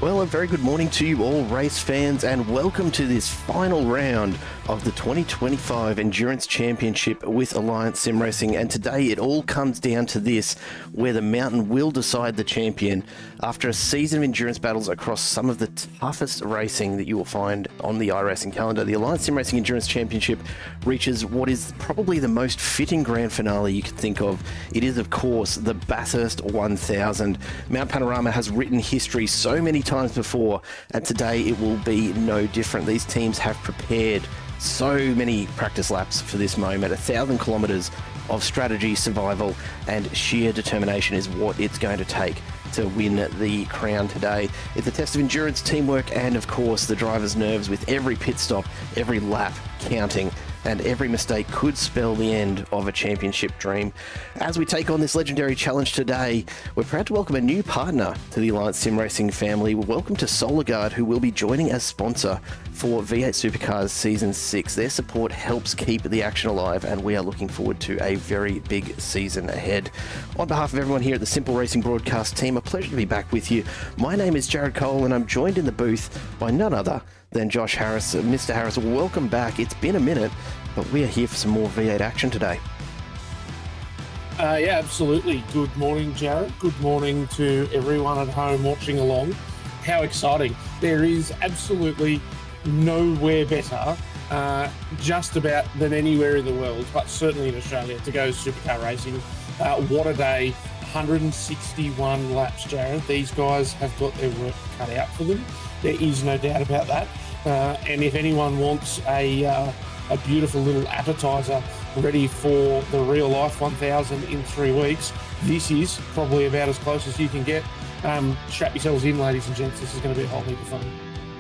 Well, a very good morning to you all, race fans, and welcome to this final round of the 2025 Endurance Championship with Alliance Sim Racing. And today it all comes down to this, where the mountain will decide the champion. After a season of endurance battles across some of the toughest racing that you will find on the iRacing calendar, the Alliance Sim Racing Endurance Championship reaches what is probably the most fitting grand finale you could think of. It is, of course, the Bathurst 1000. Mount Panorama has written history so many times before, and today it will be no different. These teams have prepared so many practice laps for this moment. 1,000 kilometers of strategy, survival, and sheer determination is what it's going to take to win the crown today. It's a test of endurance, teamwork, and of course the driver's nerves, with every pit stop, every lap counting, and every mistake could spell the end of a championship dream. As we take on this legendary challenge today, we're proud to welcome a new partner to the Alliance Sim Racing family. Welcome to SolarGuard, who will be joining as sponsor for V8 Supercars Season 6. Their support helps keep the action alive, and we are looking forward to a very big season ahead. On behalf of everyone here at the Simple Racing broadcast team, a pleasure to be back with you. My name is Jared Cole, and I'm joined in the booth by none other than Josh Harris. Mr. Harris, welcome back. It's been a minute, but we are here for some more V8 action today. Yeah, absolutely. Good morning, Jared. Good morning to everyone at home watching along. How exciting. There is absolutely nowhere better, just about, than anywhere in the world, but certainly in Australia, to go supercar racing. What a day. 161 laps, Jared. These guys have got their work cut out for them. There is no doubt about that. And if anyone wants a beautiful little appetizer ready for the real life 1000 in 3 weeks, this is probably about as close as you can get. Strap yourselves in, ladies and gents. This is going to be a whole heap of fun.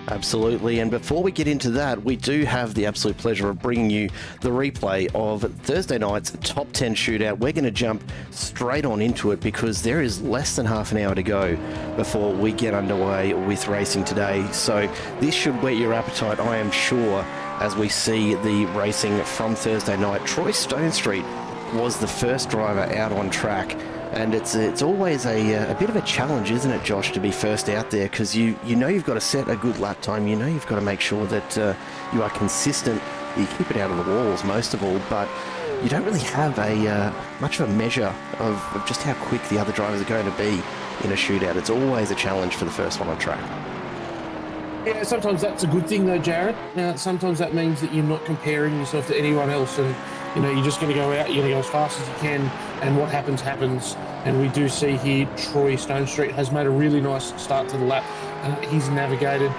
Absolutely. And before we get into that, we do have the absolute pleasure of bringing you the replay of Thursday night's top 10 shootout. We're going to jump straight on into it because there is less than half an hour to go before we get underway with racing today. So this should whet your appetite, I am sure, as we see the racing from Thursday night. Troy Stonestreet was the first driver out on track. And it's always a bit of a challenge, isn't it, Josh, to be first out there, because you know you've got to set a good lap time. You know you've got to make sure that you are consistent. You keep it out of the walls most of all, but you don't really have much of a measure of just how quick the other drivers are going to be in a shootout. It's always a challenge for the first one on track. Yeah, sometimes that's a good thing though, Jared. Sometimes that means that you're not comparing yourself to anyone else, and you're just going to go out, you're going to go as fast as you can, and what happens, happens. And we do see here Troy Stonestreet has made a really nice start to the lap. He's navigated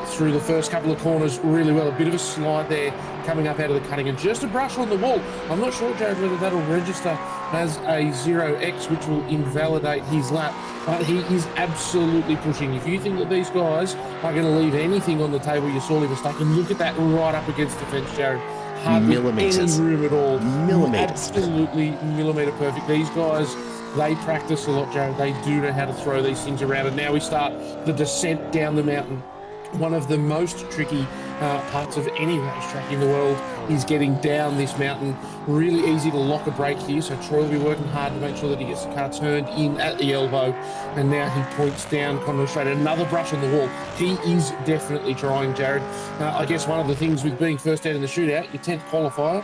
through the first couple of corners really well. A bit of a slide there coming up out of the cutting, and just a brush on the wall. I'm not sure, Jared, whether that'll register as a 0x, which will invalidate his lap, but he is absolutely pushing. If you think that these guys are going to leave anything on the table, you're sorely mistaken. Look at that right up against the fence, Jared. Hardly Millimeters. any room at all. Millimeters. Absolutely millimeter perfect. These guys, they practice a lot, Jared. They do know how to throw these things around. And now we start the descent down the mountain. One of the most tricky parts of any racetrack in the world is getting down this mountain. Really easy to lock a brake here, so Troy will be working hard to make sure that he gets the car turned in at the elbow. And now he points down Conway straight. Another brush on the wall. He is definitely trying, Jared. I guess one of the things with being first out in the shootout, your 10th qualifier,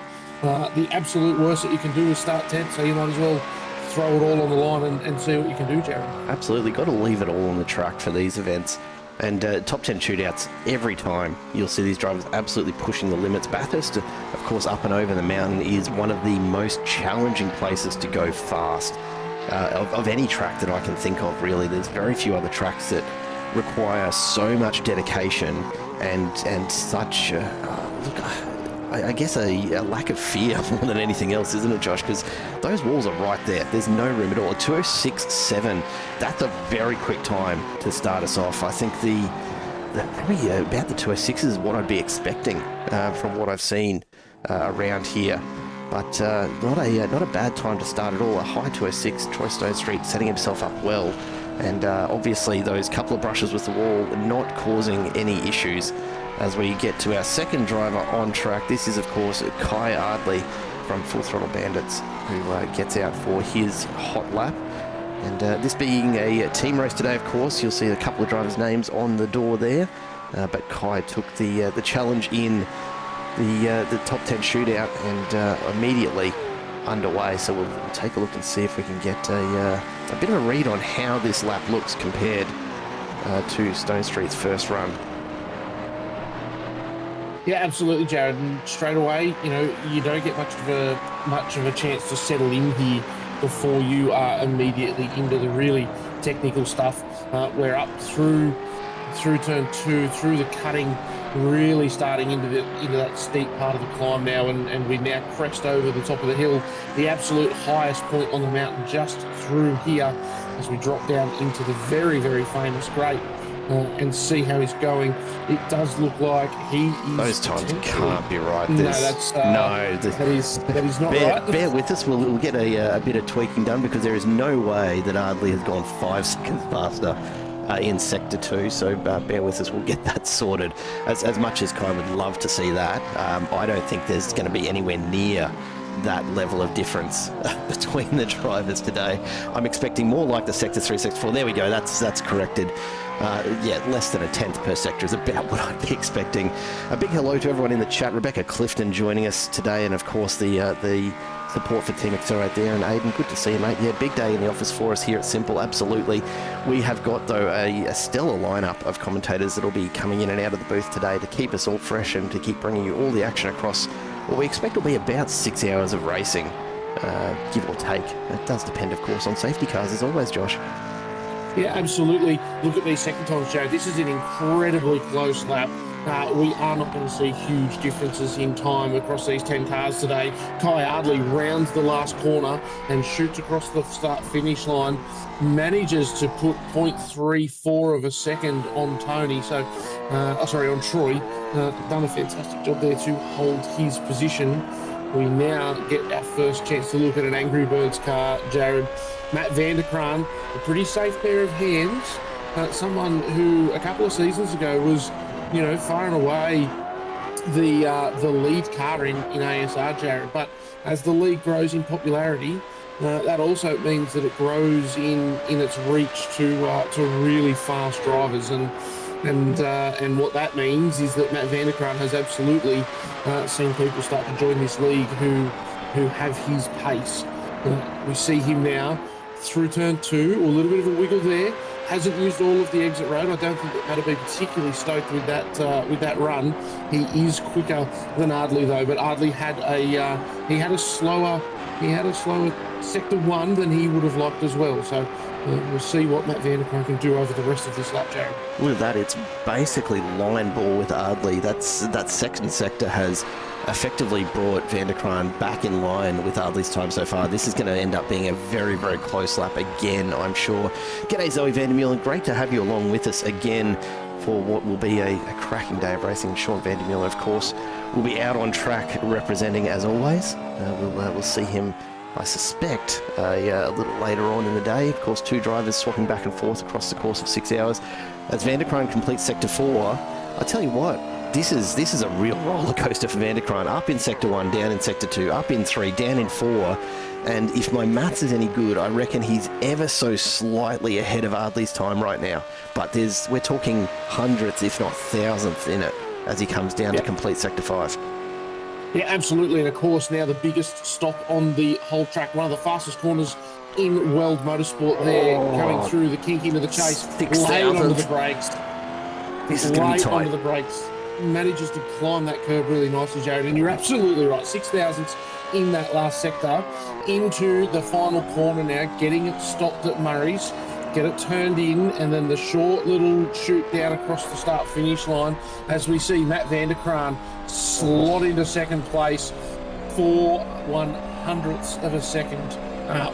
the absolute worst that you can do is start 10th, so you might as well throw it all on the line and see what you can do, Jared. Absolutely. Got to leave it all on the track for these events. And top 10 shootouts, every time you'll see these drivers absolutely pushing the limits. Bathurst, of course, up and over the mountain, is one of the most challenging places to go fast of any track that I can think of, really. There's very few other tracks that require so much dedication and such, I guess, a lack of fear more than anything else, isn't it, Josh? Because those walls are right there. There's no room at all. A 2:06.7, that's a very quick time to start us off. I think probably about the 2:06 is what I'd be expecting from what I've seen around here. But not a bad time to start at all. A high 2:06, Troy Stonestreet setting himself up well. And obviously those couple of brushes with the wall not causing any issues as we get to our second driver on track. This is, of course, Kai Ardley from Full Throttle Bandits, who gets out for his hot lap. And this being a team race today, of course, you'll see a couple of drivers' names on the door there. But Kai took the challenge in the top 10 shootout and immediately underway. So we'll take a look and see if we can get a bit of a read on how this lap looks compared to Stone Street's first run. Yeah, absolutely, Jared. And straight away, you don't get much of a chance to settle in here before you are immediately into the really technical stuff. We're up through turn 2, through the cutting, really starting into that steep part of the climb now, and we now crest over the top of the hill, the absolute highest point on the mountain just through here as we drop down into the very, very famous grate. And see how he's going. It does look like he is. Those times can't be right. No, that is not right. Bear with us. We'll get a bit of tweaking done because there is no way that Ardley has gone 5 seconds faster in Sector 2. So bear with us. We'll get that sorted. As much as Kai would love to see that, I don't think there's going to be anywhere near that level of difference between the drivers today. I'm expecting more like the Sector 3, Sector 4. There we go. That's corrected. Less than a tenth per sector is about what I'd be expecting. A big hello to everyone in the chat. Rebecca Clifton joining us today, and of course the support for Team Accelerate there. And Aidan, good to see you, mate. Yeah, big day in the office for us here at Simple, absolutely. We have got, though, a stellar lineup of commentators that'll be coming in and out of the booth today to keep us all fresh and to keep bringing you all the action across what we expect will be about 6 hours of racing, give or take. It does depend, of course, on safety cars, as always, Josh. Yeah, absolutely. Look at these second times, Joe. This is an incredibly close lap. We are not going to see huge differences in time across these 10 cars today. Kai Ardley rounds the last corner and shoots across the start-finish line, manages to put 0.34 of a second on Tony, on Troy. Done a fantastic job there to hold his position. We now get our first chance to look at an Angry Birds car, Jared. Matt Vanderkraan, a pretty safe pair of hands. Someone who a couple of seasons ago was, far and away the lead car in ASR, Jared. But as the league grows in popularity, that also means that it grows in its reach to really fast drivers. And what that means is that Matt Vanderkraan has absolutely seen people start to join this league who have his pace. We see him now through turn 2, a little bit of a wiggle there. Hasn't used all of the exit road. I don't think that Matt will be particularly stoked with that run. He is quicker than Ardley though, but Ardley had a slower sector 1 than he would have liked as well. So we'll see what Matt Vanderkraan can do over the rest of this lap, Jared. Look at that, it's basically line ball with Ardley. That second sector has effectively brought Vanderkraan back in line with Ardley's time so far. This is going to end up being a very, very close lap again, I'm sure. G'day Zoe Vandermeulen, great to have you along with us again for what will be a cracking day of racing. Sean Vandermeulen, of course, will be out on track representing as always. We'll see him, I suspect, a little later on in the day. Of course, 2 drivers swapping back and forth across the course of 6 hours. As Vanderkraan completes Sector 4, I tell you what, this is a real roller coaster for Vanderkraan. Up in Sector 1, down in Sector 2, up in 3, down in 4. And if my maths is any good, I reckon he's ever so slightly ahead of Ardley's time right now. But we're talking hundredths, if not thousandths in it as he comes down to complete Sector 5. Yeah, absolutely. And of course, now the biggest stop on the whole track, one of the fastest corners in world motorsport there, coming through the kink into the chase, laid onto the brakes. This is going to be tight. Onto the brakes. Manages to climb that curve really nicely, Jared, and you're absolutely right. 6 thousandths in that last sector into the final corner now, getting it stopped at Murray's, get it turned in, and then the short little shoot down across the start finish line as we see Matt Vanderkraan slot into second place for 1/100th of a second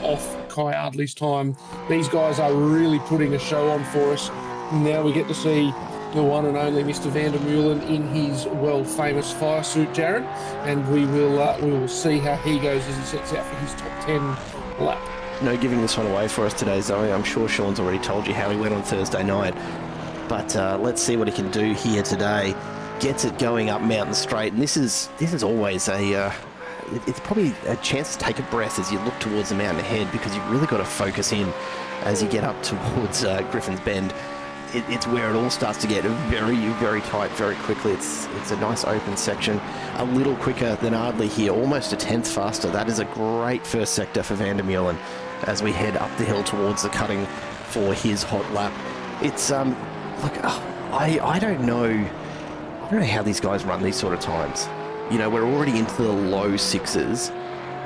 off Kai Ardley's time. These guys are really putting a show on for us. Now we get to see the one and only Mr. Vandermeulen in his world-famous fire suit, Jared, and we will see how he goes as he sets out for his top 10 lap. No giving this one away for us today, Zoe. I'm sure Sean's already told you how he went on Thursday night, but let's see what he can do here today. Gets it going up Mountain Straight, and this is always a it's probably a chance to take a breath as you look towards the mountain ahead, because you've really got to focus in as you get up towards Griffin's Bend. It's where it all starts to get very, very tight very quickly. It's a nice open section, a little quicker than Ardley here, almost a tenth faster. That is a great first sector for Van der Meulen as we head up the hill towards the cutting for his hot lap. It's look, I don't know how these guys run these sort of times. You know, we're already into the low sixes,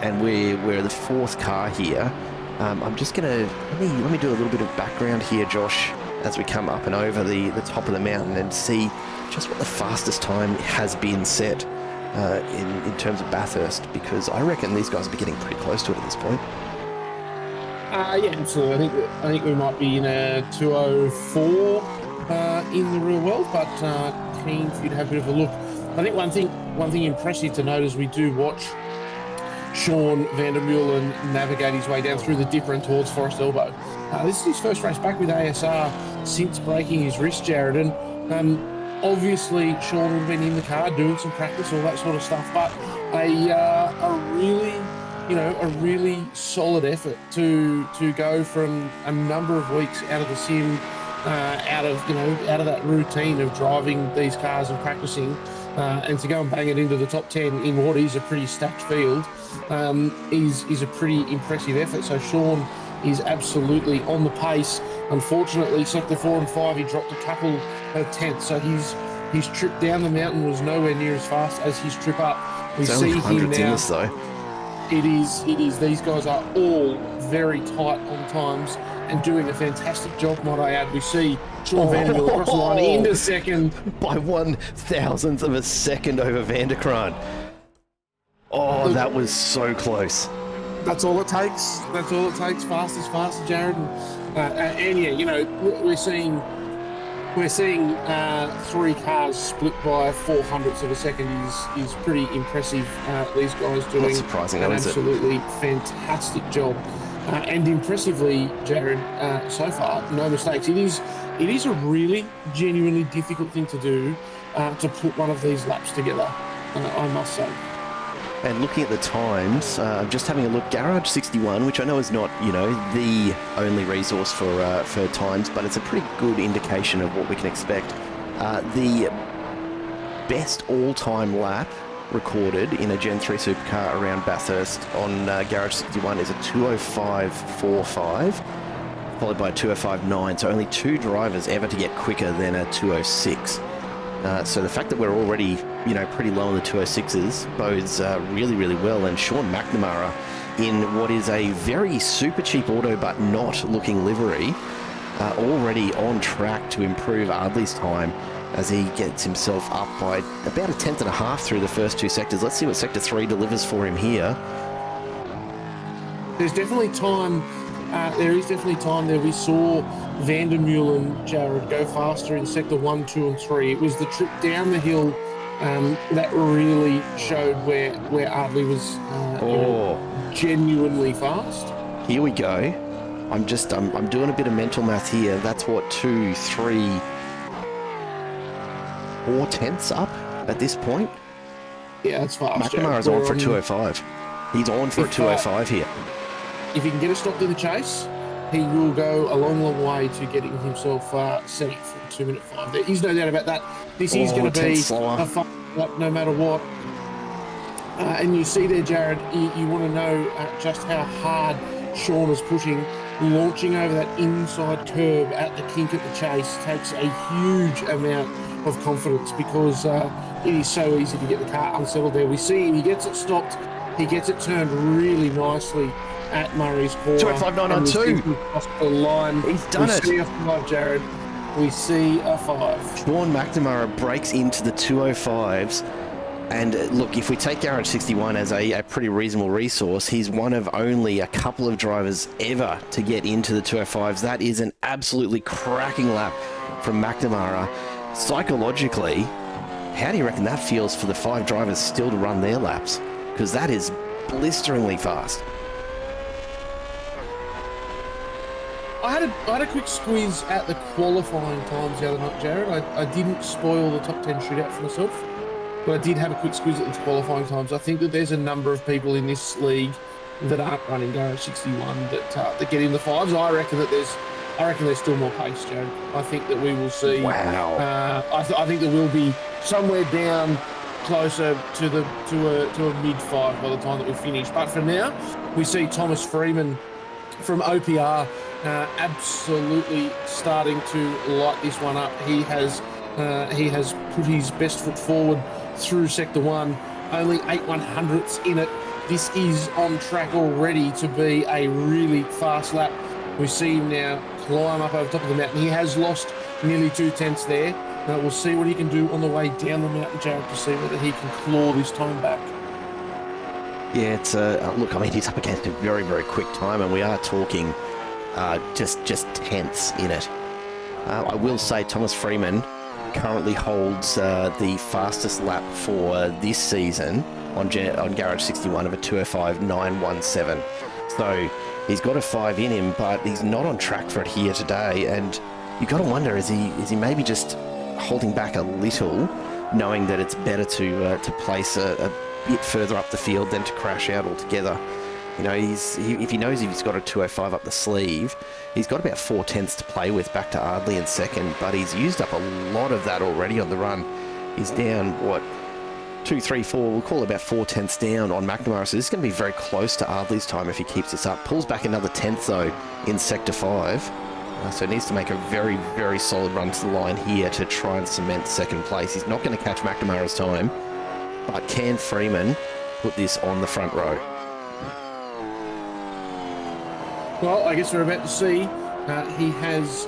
and we're the fourth car here. I'm just gonna let me do a little bit of background here, Josh, as we come up and over the top of the mountain and see just what the fastest time has been set in terms of Bathurst, because I reckon these guys will be getting pretty close to it at this point. Yeah, absolutely. I think we might be in a 2:04 in the real world, but keen for you to have a bit of a look. I think one thing impressive to note as we do watch Sean Van der Meulen navigate his way down through the dipper and towards Forest Elbow. This is his first race back with ASR since breaking his wrist, Jared, and obviously Sean would have been in the car doing some practice, all that sort of stuff, but a really solid effort to go from a number of weeks out of the sim, out of that routine of driving these cars and practicing, and to go and bang it into the top 10 in what is a pretty stacked field is a pretty impressive effort. So Sean is absolutely on the pace. Unfortunately, sector 4 and 5, he dropped a couple of tenths, so his trip down the mountain was nowhere near as fast as his trip up. We see him now. This, though. It is. These guys are all very tight on times and doing a fantastic job, might I add. We see Sean Van der Meulen across the line into second. By 1,000th of a second over Van der Kraan. Oh, that was so close. That's all it takes. That's all it takes. Faster, Jared. And yeah, you know, we're seeing three cars split by 400ths of a second is pretty impressive. These guys doing Not surprising, an is it? absolutely fantastic job. And impressively, Jared, so far, no mistakes. It is a really genuinely difficult thing to do, to put one of these laps together, I must say. And looking at the times, just having a look, Garage 61, which I know is not, the only resource for times, but it's a pretty good indication of what we can expect. The best all-time lap recorded in a Gen 3 supercar around Bathurst on Garage 61 is a 2:05.45, followed by a 2:05.9. So only two drivers ever to get quicker than a 2:06. So the fact that we're already, pretty low on the 2:06s bodes really, really well. And Sean McNamara, in what is a very super cheap auto but not looking livery, already on track to improve Ardley's time as he gets himself up by about a tenth and a half through the first two sectors. Let's see what Sector 3 delivers for him here. There's definitely time. There is definitely time there. We saw Van der Meulen, Jared, go faster in Sector 1, 2 and 3. It was the trip down the hill that really showed where Ardley was genuinely fast. Here we go. I'm doing a bit of mental math here. That's what, 2, 3, 4 tenths up at this point. Yeah, that's fast. McNamara's on for a 2:05. He's on for a 2:05 here. If he can get us stopped in the chase, he will go a long, long way to getting himself set up for 2:05. There is no doubt about that. This is going to be a fun lap no matter what. And you see there, Jared, you want to know just how hard Sean is pushing. Launching over that inside curb at the kink at the chase takes a huge amount of confidence, because it is so easy to get the car unsettled there. We see him, he gets it stopped, he gets it turned really nicely at Murray's corner. 2:05.992. Across the line. He's done it. We see a 5, Jared. We see a 5. Sean McNamara breaks into the 2:05s. And look, if we take Garage 61 as a pretty reasonable resource, he's one of only a couple of drivers ever to get into the 2:05s. That is an absolutely cracking lap from McNamara. Psychologically, how do you reckon that feels for the 5 drivers still to run their laps? Because that is blisteringly fast. I had a quick squeeze at the qualifying times the other night, Jared. I didn't spoil the top 10 shootout for myself. but I did have a quick squeeze at the qualifying times. I think that there's a number of people in this league that aren't running Garage 61 that get in the fives. I reckon there's still more pace, Joe. I think that we will see. Wow. I think that we'll be somewhere down closer to a mid five by the time that we finish. But for now, we see Thomas Freeman from OPR absolutely starting to light this one up. He has put his best foot forward through sector 1, only 8/100ths in it. This is on track already to be a really fast lap. We see him now climb up over top of the mountain. He has lost nearly 2/10 there. We'll see what he can do on the way down the mountain, Jared, to see whether he can claw this time back. Yeah, it's look, I mean, he's up against a very, very quick time, and we are talking just tenths in it. I will say Thomas Freeman currently holds the fastest lap for this season on Garage 61 of a 2:05.917. So he's got a 5 in him, but he's not on track for it here today. And you got to wonder, is he maybe just holding back a little, knowing that it's better to place a bit further up the field than to crash out altogether? You know, if he knows he's got a 2:05 up the sleeve, he's got about 4/10ths to play with back to Ardley in second, but he's used up a lot of that already on the run. He's down, 2, 3, 4, we'll call it about 4/10ths down on McNamara, so this is going to be very close to Ardley's time if he keeps this up. Pulls back another 10th, though, in Sector 5, so needs to make a very, very solid run to the line here to try and cement second place. He's not going to catch McNamara's time, but can Freeman put this on the front row? Well, I guess we're about to see. He has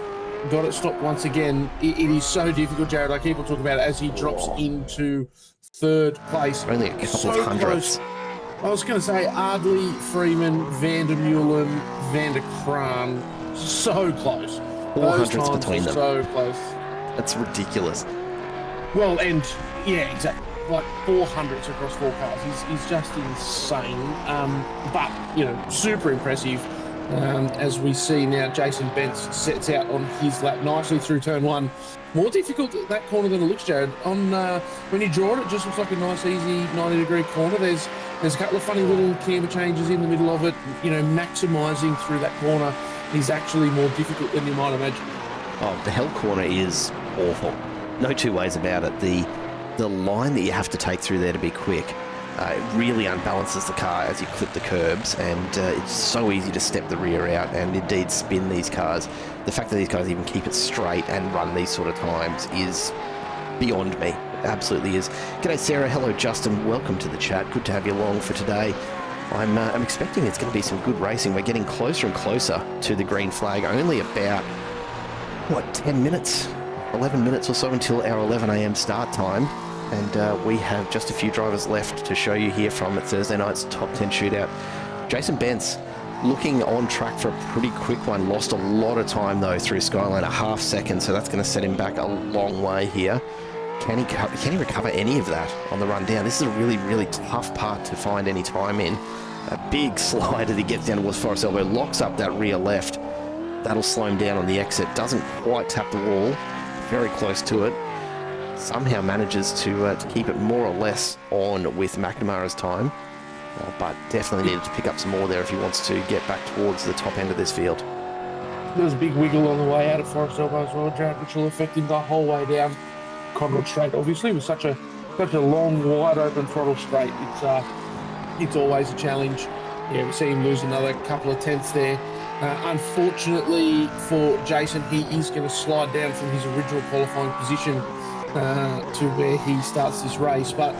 got it stopped once again. It is so difficult, Jared. I keep on talking about it as he drops into third place. Only a couple of hundredths. I was going to say Ardley, Freeman, Van der Meulen, Van der Kraan. So close. 400ths between them. So close. That's ridiculous. Well, and yeah, exactly. Like 400ths across 4 cars. He's just insane. But, super impressive. As we see now, Jason Bentz sets out on his lap nicely through turn 1. More difficult at that corner than it looks, Jared. When you draw it, it just looks like a nice, easy 90-degree corner. There's a couple of funny little camber changes in the middle of it. Maximising through that corner is actually more difficult than you might imagine. Oh, the hell corner is awful. No two ways about it. The line that you have to take through there to be quick, it really unbalances the car as you clip the curbs, and it's so easy to step the rear out and indeed spin these cars. The fact that these guys even keep it straight and run these sort of times is beyond me. It absolutely is. G'day Sarah, hello Justin, welcome to the chat. Good to have you along for today. I'm expecting it's going to be some good racing. We're getting closer and closer to the green flag. Only about, 10 minutes, 11 minutes or so until our 11 a.m. start time. And we have just a few drivers left to show you here from Thursday night's top 10 shootout. Jason Bentz looking on track for a pretty quick one. Lost a lot of time though through Skyline, a half second, so that's going to set him back a long way here. Can he recover any of that on the run down? This is a really, really tough part to find any time in. A big slide as he gets down towards Forest Elbow, locks up that rear left. That'll slow him down on the exit. Doesn't quite tap the wall, very close to it. Somehow manages to keep it more or less on with McNamara's time, but definitely needed to pick up some more there if he wants to get back towards the top end of this field. There's a big wiggle on the way out of Forest Elbow as well, Jared, which will affect him the whole way down Conrad Straight. Obviously, with such a long, wide open throttle straight, it's always a challenge. Yeah, we see him lose another couple of tenths there. Unfortunately for Jason, he is going to slide down from his original qualifying position to where he starts this race, but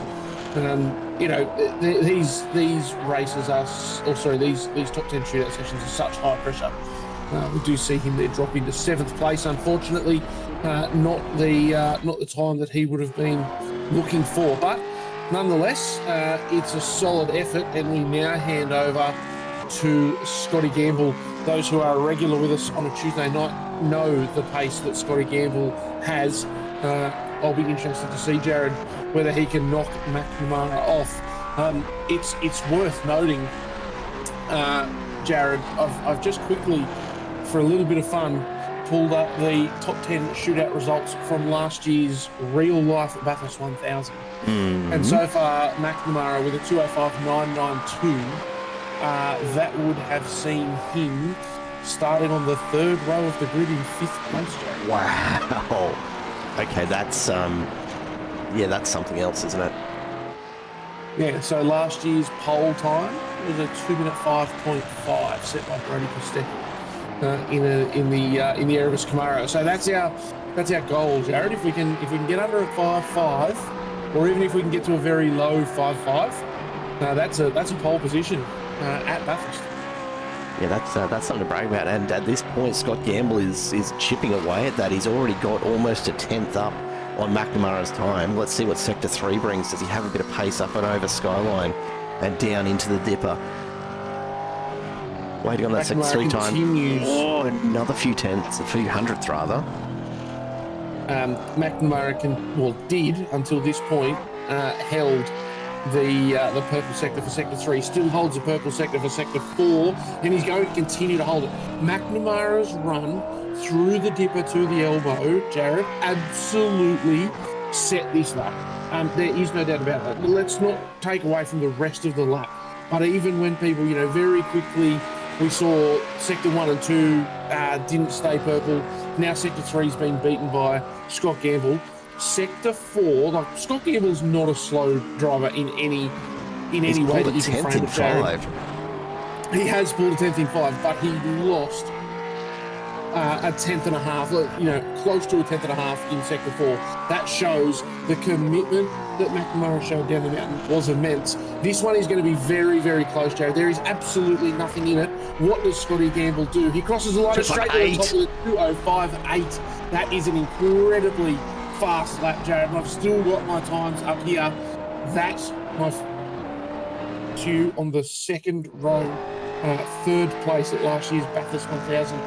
these races are also these top 10 shootout sessions are such high pressure. We do see him there drop into 7th place. Unfortunately, not the time that he would have been looking for, but nonetheless, it's a solid effort, and we now hand over to Scotty Gamble. Those who are regular with us on a Tuesday night know the pace that Scotty Gamble has. I'll be interested to see, Jared, whether he can knock McNamara off. It's worth noting, Jared, I've just quickly, for a little bit of fun, pulled up the top 10 shootout results from last year's real-life Bathurst 1000. And so far, McNamara with a 2:05.992, that would have seen him starting on the third row of the grid in 5th place, Joe. Wow. Okay, that's that's something else, isn't it? Yeah, so last year's pole time was a 2-minute 5.5 set by Brody Kostecki in the Erebus Camaro. So that's our goal, Jared. If we can get under a 5.5, or even if we can get to a very low 5.5, that's a pole position at Bathurst. Yeah, that's something to brag about. And at this point, Scott Gamble is chipping away at that. He's already got almost a tenth up on McNamara's time. Let's see what Sector 3 brings. Does he have a bit of pace up and over Skyline and down into the dipper? Waiting on that Sector 3 time. Oh, another few tenths, a few hundredths rather. McNamara did until this point held the purple sector for Sector 3, still holds the purple sector for Sector 4, and he's going to continue to hold it. McNamara's run through the dipper to the elbow, Jared, absolutely set this lap. There is no doubt about that. But let's not take away from the rest of the lap. But even when people, very quickly, we saw Sector 1 and 2 didn't stay purple. Now Sector 3's been beaten by Scott Gamble. Sector 4, Scott Gamble's not a slow driver in any way that you can frame it, Jared. He has pulled a 10th in 5, but he lost a 10th and a half, close to a 10th and a half in Sector 4. That shows the commitment that McNamara showed down the mountain was immense. This one is going to be very, very close, Jared. There is absolutely nothing in it. What does Scotty Gamble do? He crosses the line straight to the top with a 2:05.8. That is an incredibly fast lap, Jared, and I've still got my times up here. That's my two on the second row, third place at last year's Bathurst 1000.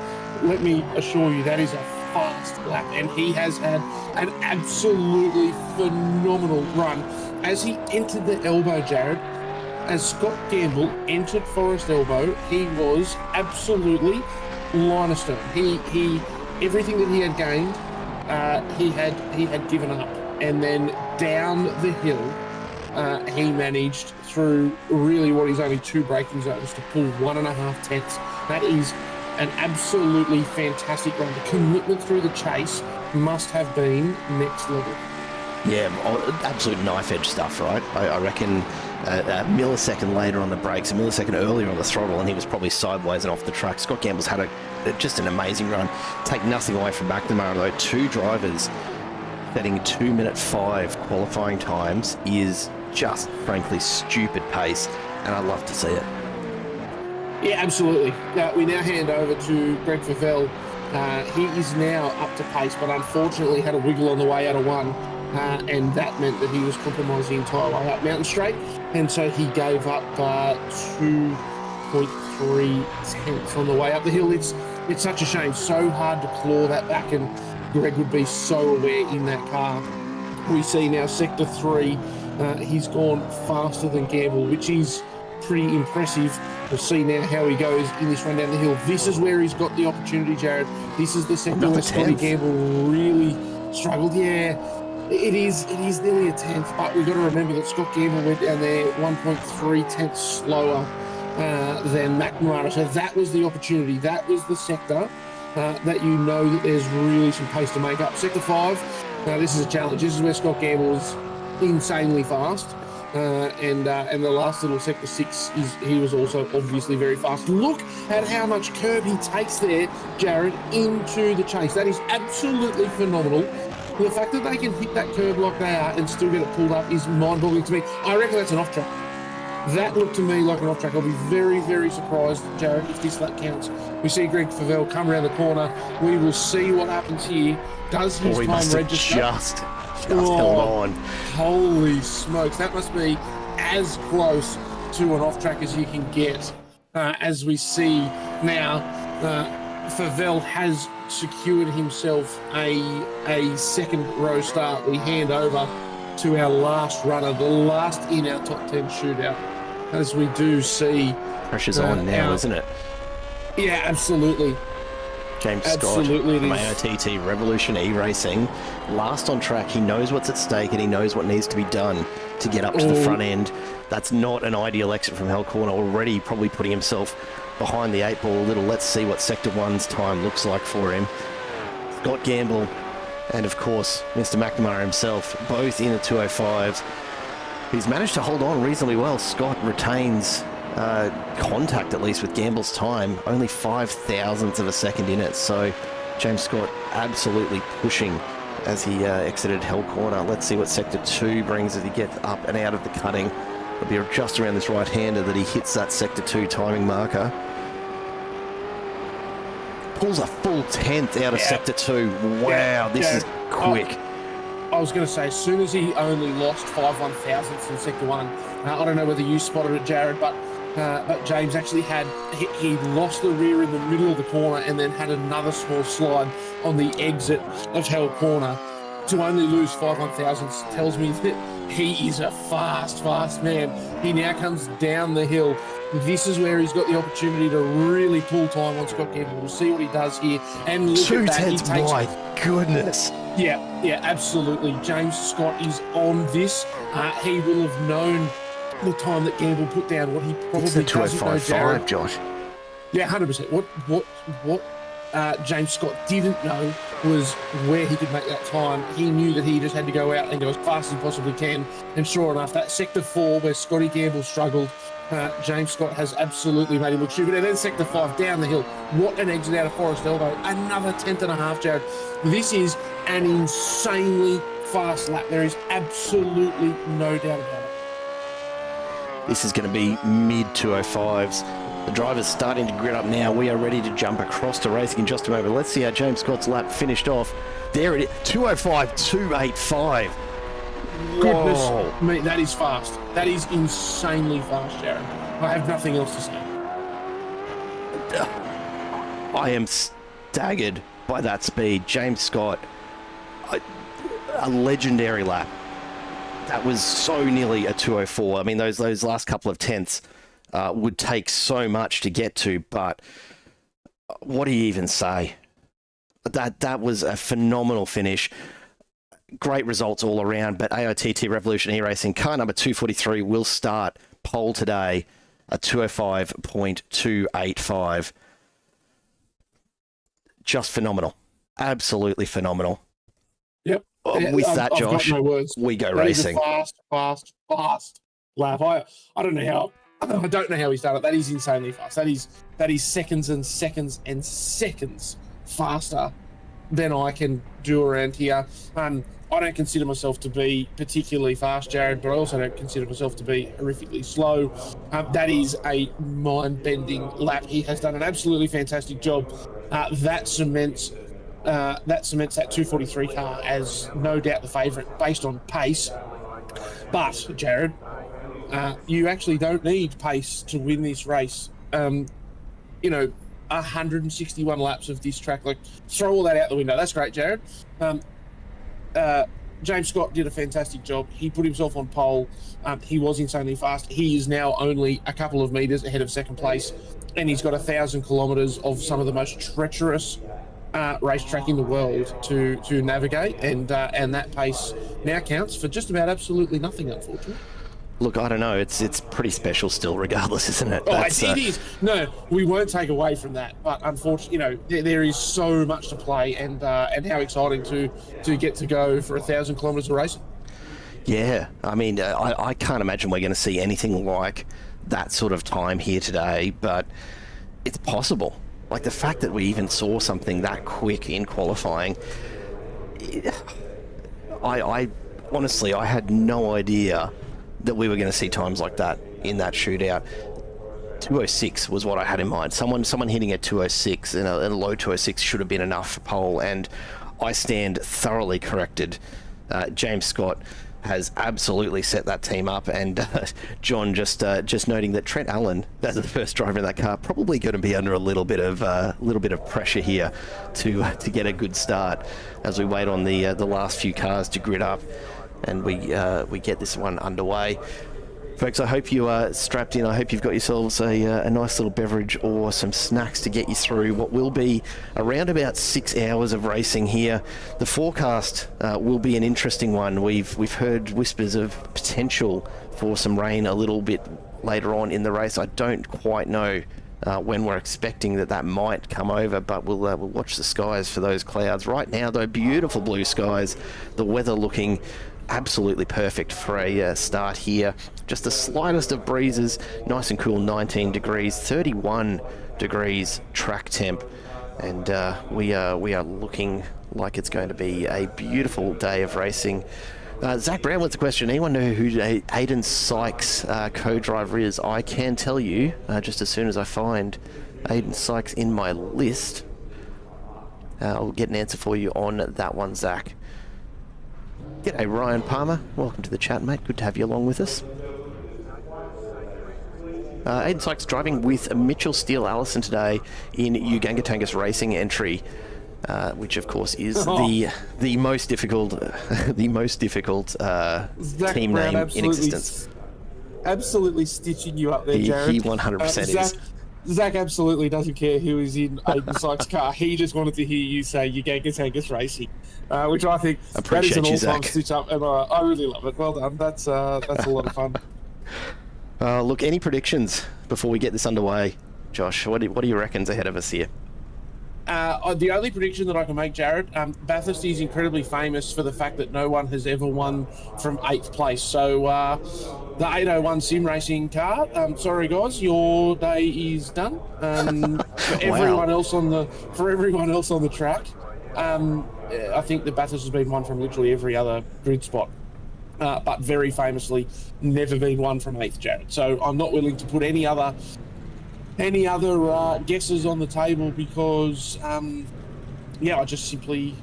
Let me assure you, that is a fast lap, and he has had an absolutely phenomenal run. As he entered the elbow, Jared, as Scott Gamble entered Forest Elbow, he was absolutely line of stone. He everything that he had gained, he had given up, and then down the hill, he managed through really what is only 2 braking zones to pull 1.5 tenths. That is an absolutely fantastic run. The commitment through the chase must have been next level. Yeah, absolute knife edge stuff, right? I reckon a millisecond later on the brakes, a millisecond earlier on the throttle, and he was probably sideways and off the track. Scott Gamble's had just an amazing run. Take nothing away from McNamara, though. 2 drivers setting 2:05 qualifying times is just, frankly, stupid pace, and I'd love to see it. Yeah, absolutely. We now hand over to Greg Favell. He is now up to pace, but unfortunately had a wiggle on the way out of 1. And that meant that he was compromised the entire way up Mountain Straight, and so he gave up 2.3 tenths on the way up the hill. It's such a shame, so hard to claw that back, and Greg would be so aware in that car. We see now Sector 3, he's gone faster than Gamble, which is pretty impressive. We'll see now how he goes in this run down the hill. This is where he's got the opportunity, Jared. This is the sector where Scotty Gamble really struggled. Yeah. It is nearly a tenth, but we've got to remember that Scott Gamble went down there 1.3 tenths slower than McNamara. So that was the opportunity. That was the sector that that there's really some pace to make up. Sector 5, now this is a challenge. This is where Scott Gamble was insanely fast. And the last little Sector 6, he was also obviously very fast. Look at how much curb he takes there, Jared, into the chase. That is absolutely phenomenal. The fact that they can hit that curb like they are and still get it pulled up is mind-boggling to me. I reckon that's an off-track. That looked to me like an off-track. I'll be very, very surprised, Jared, if this lap counts. We see Greg Favell come around the corner. We will see what happens here. Does his time register? Just held on. Holy smokes. That must be as close to an off-track as you can get. As we see now, Favell has secured himself a second row start. We hand over to our last runner, the last in our top 10 shootout, as we do see. Pressure's on now, isn't it? Yeah, absolutely. James Absolutely Scott from it is. AOTT Revolution E-Racing. Last on track, he knows what's at stake and he knows what needs to be done to get up to the front end. That's not an ideal exit from Hell Corner. Already probably putting himself behind the 8 ball a little. Let's see what Sector 1's time looks like for him. Scott Gamble and, of course, Mr. McNamara himself, both in the 205s. He's managed to hold on reasonably well. Scott retains contact, at least, with Gamble's time. Only 5,000ths of a second in it. So James Scott absolutely pushing as he exited Hell Corner. Let's see what Sector 2 brings as he gets up and out of the cutting. It'll be just around this right-hander that he hits that Sector 2 timing marker. Pulls a full 10th out of Sector 2. Wow, this is quick. I was going to say, as soon as he only lost 5 1,000ths in Sector 1, I don't know whether you spotted it, Jared, but James actually had, he lost the rear in the middle of the corner and then had another small slide on the exit of Hell Corner. To only lose 5 1,000ths tells me that he is a fast man. He now comes down the hill. This is where he's got the opportunity to really pull time on Scott Gamble. We'll see what he does here. And look at that. 2/10, my goodness. Yeah, absolutely. James Scott is on this. He will have known the time that Gamble put down. What he probably doesn't know, Jared. Josh. Yeah, 100%. What James Scott didn't know was where he could make that time. He knew that he just had to go out and go as fast as he possibly can. And sure enough, that Sector 4 where Scotty Gamble struggled, James Scott has absolutely made him look stupid. And then Sector 5 down the hill. What an exit out of Forest Elbow. Another 10th and a half, Jared. This is an insanely fast lap. There is absolutely no doubt about it. This is going to be mid 205s. The driver's starting to grid up now. We are ready to jump across to racing in just a moment. Let's see how James Scott's lap finished off. There it is, 205.285. Goodness me, that is fast. That is insanely fast, Jared. I have nothing else to say. I am staggered by that speed. James Scott, a legendary lap. That was so nearly a 204. I mean, those last couple of tenths would take so much to get to, but what do you even say? That was a phenomenal finish. Great results all around, but AOTT Revolution E-Racing car number 243 will start pole today at 205.285. Just phenomenal. Absolutely phenomenal. Yep. With that, Josh, no words. We go that racing. Is a fast lap. I don't know how he's done it. That is insanely fast. That is seconds and seconds and seconds faster than I can do around here. I don't consider myself to be particularly fast, Jared, but I also don't consider myself to be horrifically slow. That is a mind-bending lap. He has done an absolutely fantastic job. That cements that 243 car as no doubt the favourite based on pace. But, Jared, you actually don't need pace to win this race. 161 laps of this track. Like, throw all that out the window. That's great, Jared. James Scott did a fantastic job. He put himself on pole. He was insanely fast. He is now only a couple of metres ahead of second place, and he's got 1,000 kilometres of some of the most treacherous racetrack in the world to navigate, and that pace now counts for just about absolutely nothing, unfortunately. Look, I don't know. It's pretty special still, regardless, isn't it? It is. No, we won't take away from that. But unfortunately, there is so much to play, and how exciting to get to go for 1,000 kilometres of racing. Yeah, I mean, I can't imagine we're going to see anything like that sort of time here today, but it's possible. Like the fact that we even saw something that quick in qualifying, I honestly, I had no idea that we were going to see times like that in that shootout. 206 was what I had in mind. Someone hitting a 206 and a low 206 should have been enough for pole, and I stand thoroughly corrected. James Scott has absolutely set that team up, and John just noting that Trent Allen, as the first driver in that car, probably going to be under a little bit of pressure here to get a good start as we wait on the last few cars to grid up. And we get this one underway. Folks, I hope you are strapped in. I hope you've got yourselves a nice little beverage or some snacks to get you through what will be around about 6 hours of racing here. The forecast will be an interesting one. We've heard whispers of potential for some rain a little bit later on in the race. I don't quite know when we're expecting that might come over, but we'll watch the skies for those clouds. Right now, though, beautiful blue skies. The weather looking absolutely perfect for a start here. Just the slightest of breezes, nice and cool, 19 degrees, 31 degrees track temp, and we are looking like it's going to be a beautiful day of racing. Zach Brown with the question, anyone know who Aiden Sykes' co-driver is? I can tell you just as soon as I find Aiden Sykes in my list. I'll get an answer for you on that one, Zach. G'day Ryan Palmer, welcome to the chat, mate. Good to have you along with us. Aiden Sykes driving with Mitchell Steele Allison today in Ugangatangas Racing entry, which of course is the most difficult team Brown name in existence. Absolutely stitching you up there, Jared. He 100% is. Zach absolutely doesn't care who is in Aiden Sykes' car. He just wanted to hear you say Ugangatangas Racing, which I think that is an all-time stitch up, and I really love it. Well done. That's a lot of fun. Look, any predictions before we get this underway, Josh? What do you reckon's ahead of us here? The only prediction that I can make, Jared, Bathurst is incredibly famous for the fact that no one has ever won from 8th place. So the 801 sim racing car, sorry guys, your day is done. For everyone else on the track, I think the Bathurst has been won from literally every other grid spot. But very famously, never been won from 8th, Jared. So I'm not willing to put any other guesses on the table because, I just simply,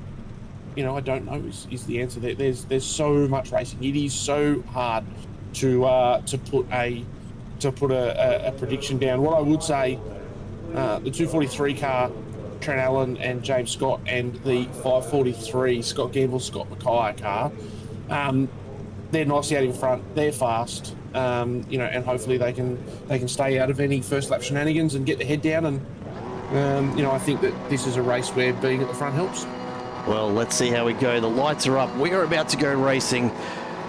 I don't know is the answer. There's so much racing. It is so hard to put a prediction down. What I would say, the 243 car, Trent Allen and James Scott, and the 543 Scott Gamble, Scott Mackay car, they're nice out in front. They're fast. And hopefully they can stay out of any first lap shenanigans and get the head down. And I think that this is a race where being at the front helps. Well, let's see how we go. The lights are up. We are about to go racing.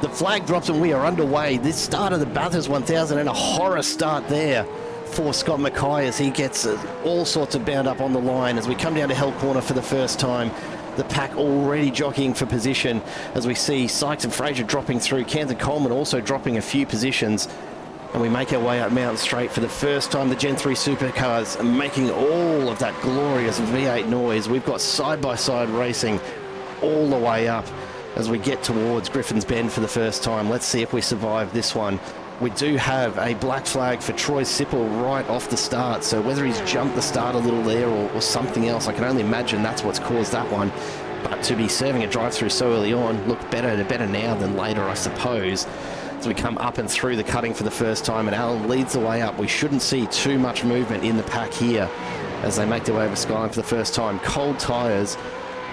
The flag drops and we are underway. This start of the Bathurst 1000 and a horror start there for Scott Mackay as he gets all sorts of bound up on the line as we come down to Hell Corner for the first time. The pack already jockeying for position as we see Sykes and Fraser dropping through. Cairns and Coleman also dropping a few positions. And we make our way up Mountain Straight for the first time. The Gen 3 Supercars are making all of that glorious V8 noise. We've got side-by-side racing all the way up as we get towards Griffin's Bend for the first time. Let's see if we survive this one. We do have a black flag for Troy Sipple right off the start, so whether he's jumped the start a little there or something else, I can only imagine that's what's caused that one. But to be serving a drive-through so early on, look, better now than later, I suppose. As we come up and through the cutting for the first time, and Allen leads the way up. We shouldn't see too much movement in the pack here as they make their way over Skyline for the first time. Cold tyres,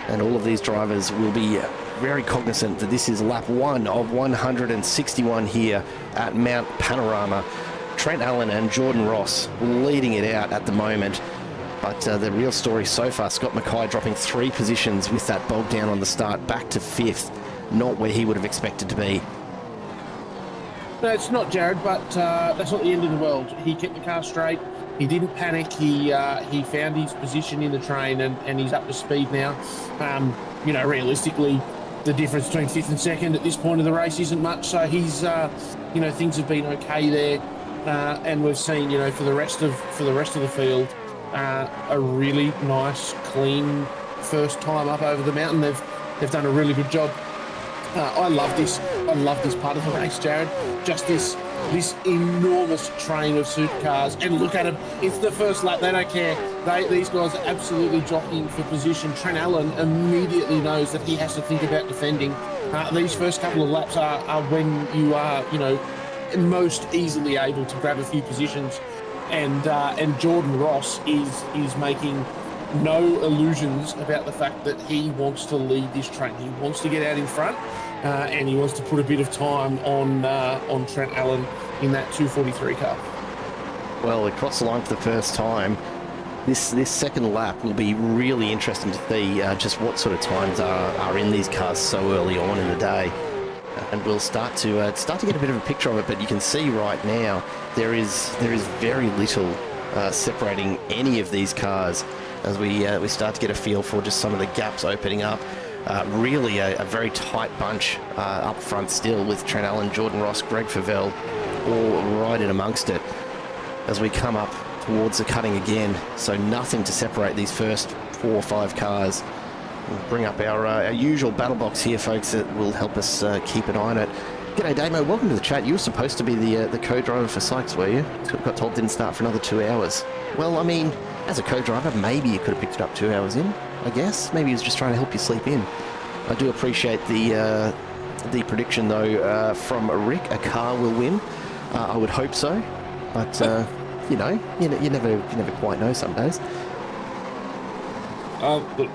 and all of these drivers will be very cognizant that this is lap 1 of 161 here at Mount Panorama. Trent Allen and Jordan Ross leading it out at the moment. But the real story so far, Scott Mackay dropping 3 positions with that bog down on the start, back to 5th. Not where he would have expected to be. No, it's not, Jared, but that's not the end of the world. He kept the car straight. He didn't panic. He found his position in the train and he's up to speed now. Realistically, the difference between 5th and 2nd at this point of the race isn't much. So he's, things have been okay there. And we've seen, for the rest of the field, a really nice, clean first time up over the mountain. They've done a really good job. I love this. I love this part of the race, Jared. Just this enormous train of supercars. And look at them. It's the first lap. They don't care. These guys are absolutely jockeying for position. Trent Allen immediately knows that he has to think about defending. These first couple of laps are when you are, most easily able to grab a few positions. And Jordan Ross is making no illusions about the fact that he wants to lead this train. He wants to get out in front, and he wants to put a bit of time on Trent Allen in that 2:43 car. Well, across the line for the first time. This second lap will be really interesting to see just what sort of times are in these cars so early on in the day, and we'll start to get a bit of a picture of it. But you can see right now there is very little separating any of these cars as we start to get a feel for just some of the gaps opening up. Really a very tight bunch up front still, with Trent Allen, Jordan Ross, Greg Favell all right in amongst it as we come up towards the cutting again. So nothing to separate these first 4 or 5 cars. We'll bring up our usual battle box here, folks, that will help us keep an eye on it. G'day, Damo. Welcome to the chat. You were supposed to be the co-driver for Sykes, were you? Got told didn't start for another 2 hours. Well, I mean, as a co-driver, maybe you could have picked it up 2 hours in, I guess. Maybe he was just trying to help you sleep in. I do appreciate the prediction, though, from Rick. A car will win. I would hope so, but... you never quite know some days. Look,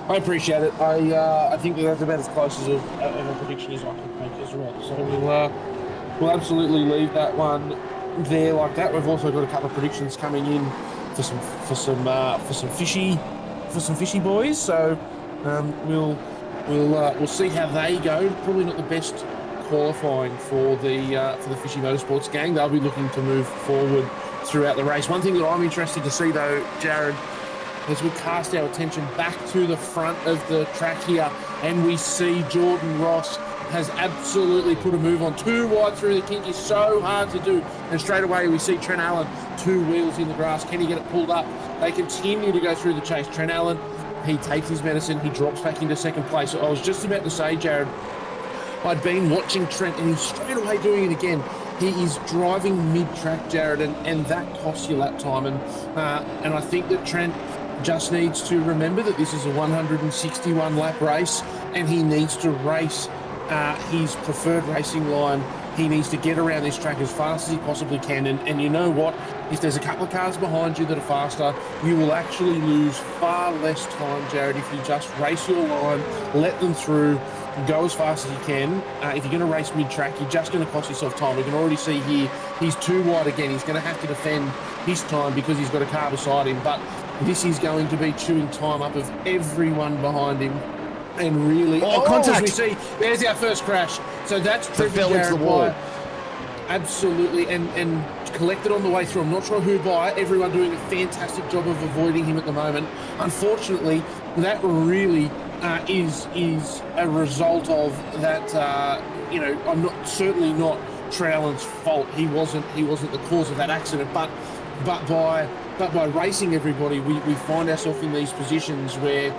I appreciate it. I think that's about as close as a prediction as I can make as well. So we'll absolutely leave that one there like that. We've also got a couple of predictions coming in for some fishy boys. So we'll see how they go. Probably not the best qualifying for the Fishy Motorsports gang. They'll be looking to move forward throughout the race. One thing that I'm interested to see, though, Jared, as we cast our attention back to the front of the track here, and we see Jordan Ross has absolutely put a move on. 2 wide through the kink is so hard to do, and straight away we see Trent Allen 2 wheels in the grass. Can he get it pulled up? They continue to go through the chase. Trent Allen, he takes his medicine, he drops back into second place. I was just about to say, Jared, I'd been watching Trent, and he's straight away doing it again. He is driving mid-track, Jared, and that costs you lap time. And I think that Trent just needs to remember that this is a 161-lap race, and he needs to race his preferred racing line. He needs to get around this track as fast as he possibly can. And you know what? If there's a couple of cars behind you that are faster, you will actually lose far less time, Jared, if you just race your line, let them through, go as fast as you can. If you're going to race mid-track, you're just going to cost yourself time. We can already see here, he's too wide again. He's going to have to defend his time because he's got a car beside him. But this is going to be chewing time up of everyone behind him. And really, contact! As we see, there's our first crash. So that's driven Jared by, absolutely, and collected on the way through. I'm not sure who by. Everyone doing a fantastic job of avoiding him at the moment. Unfortunately, that really is a result of that. I'm certainly not Trent Allen's fault. He wasn't the cause of that accident. But by racing everybody, we find ourselves in these positions where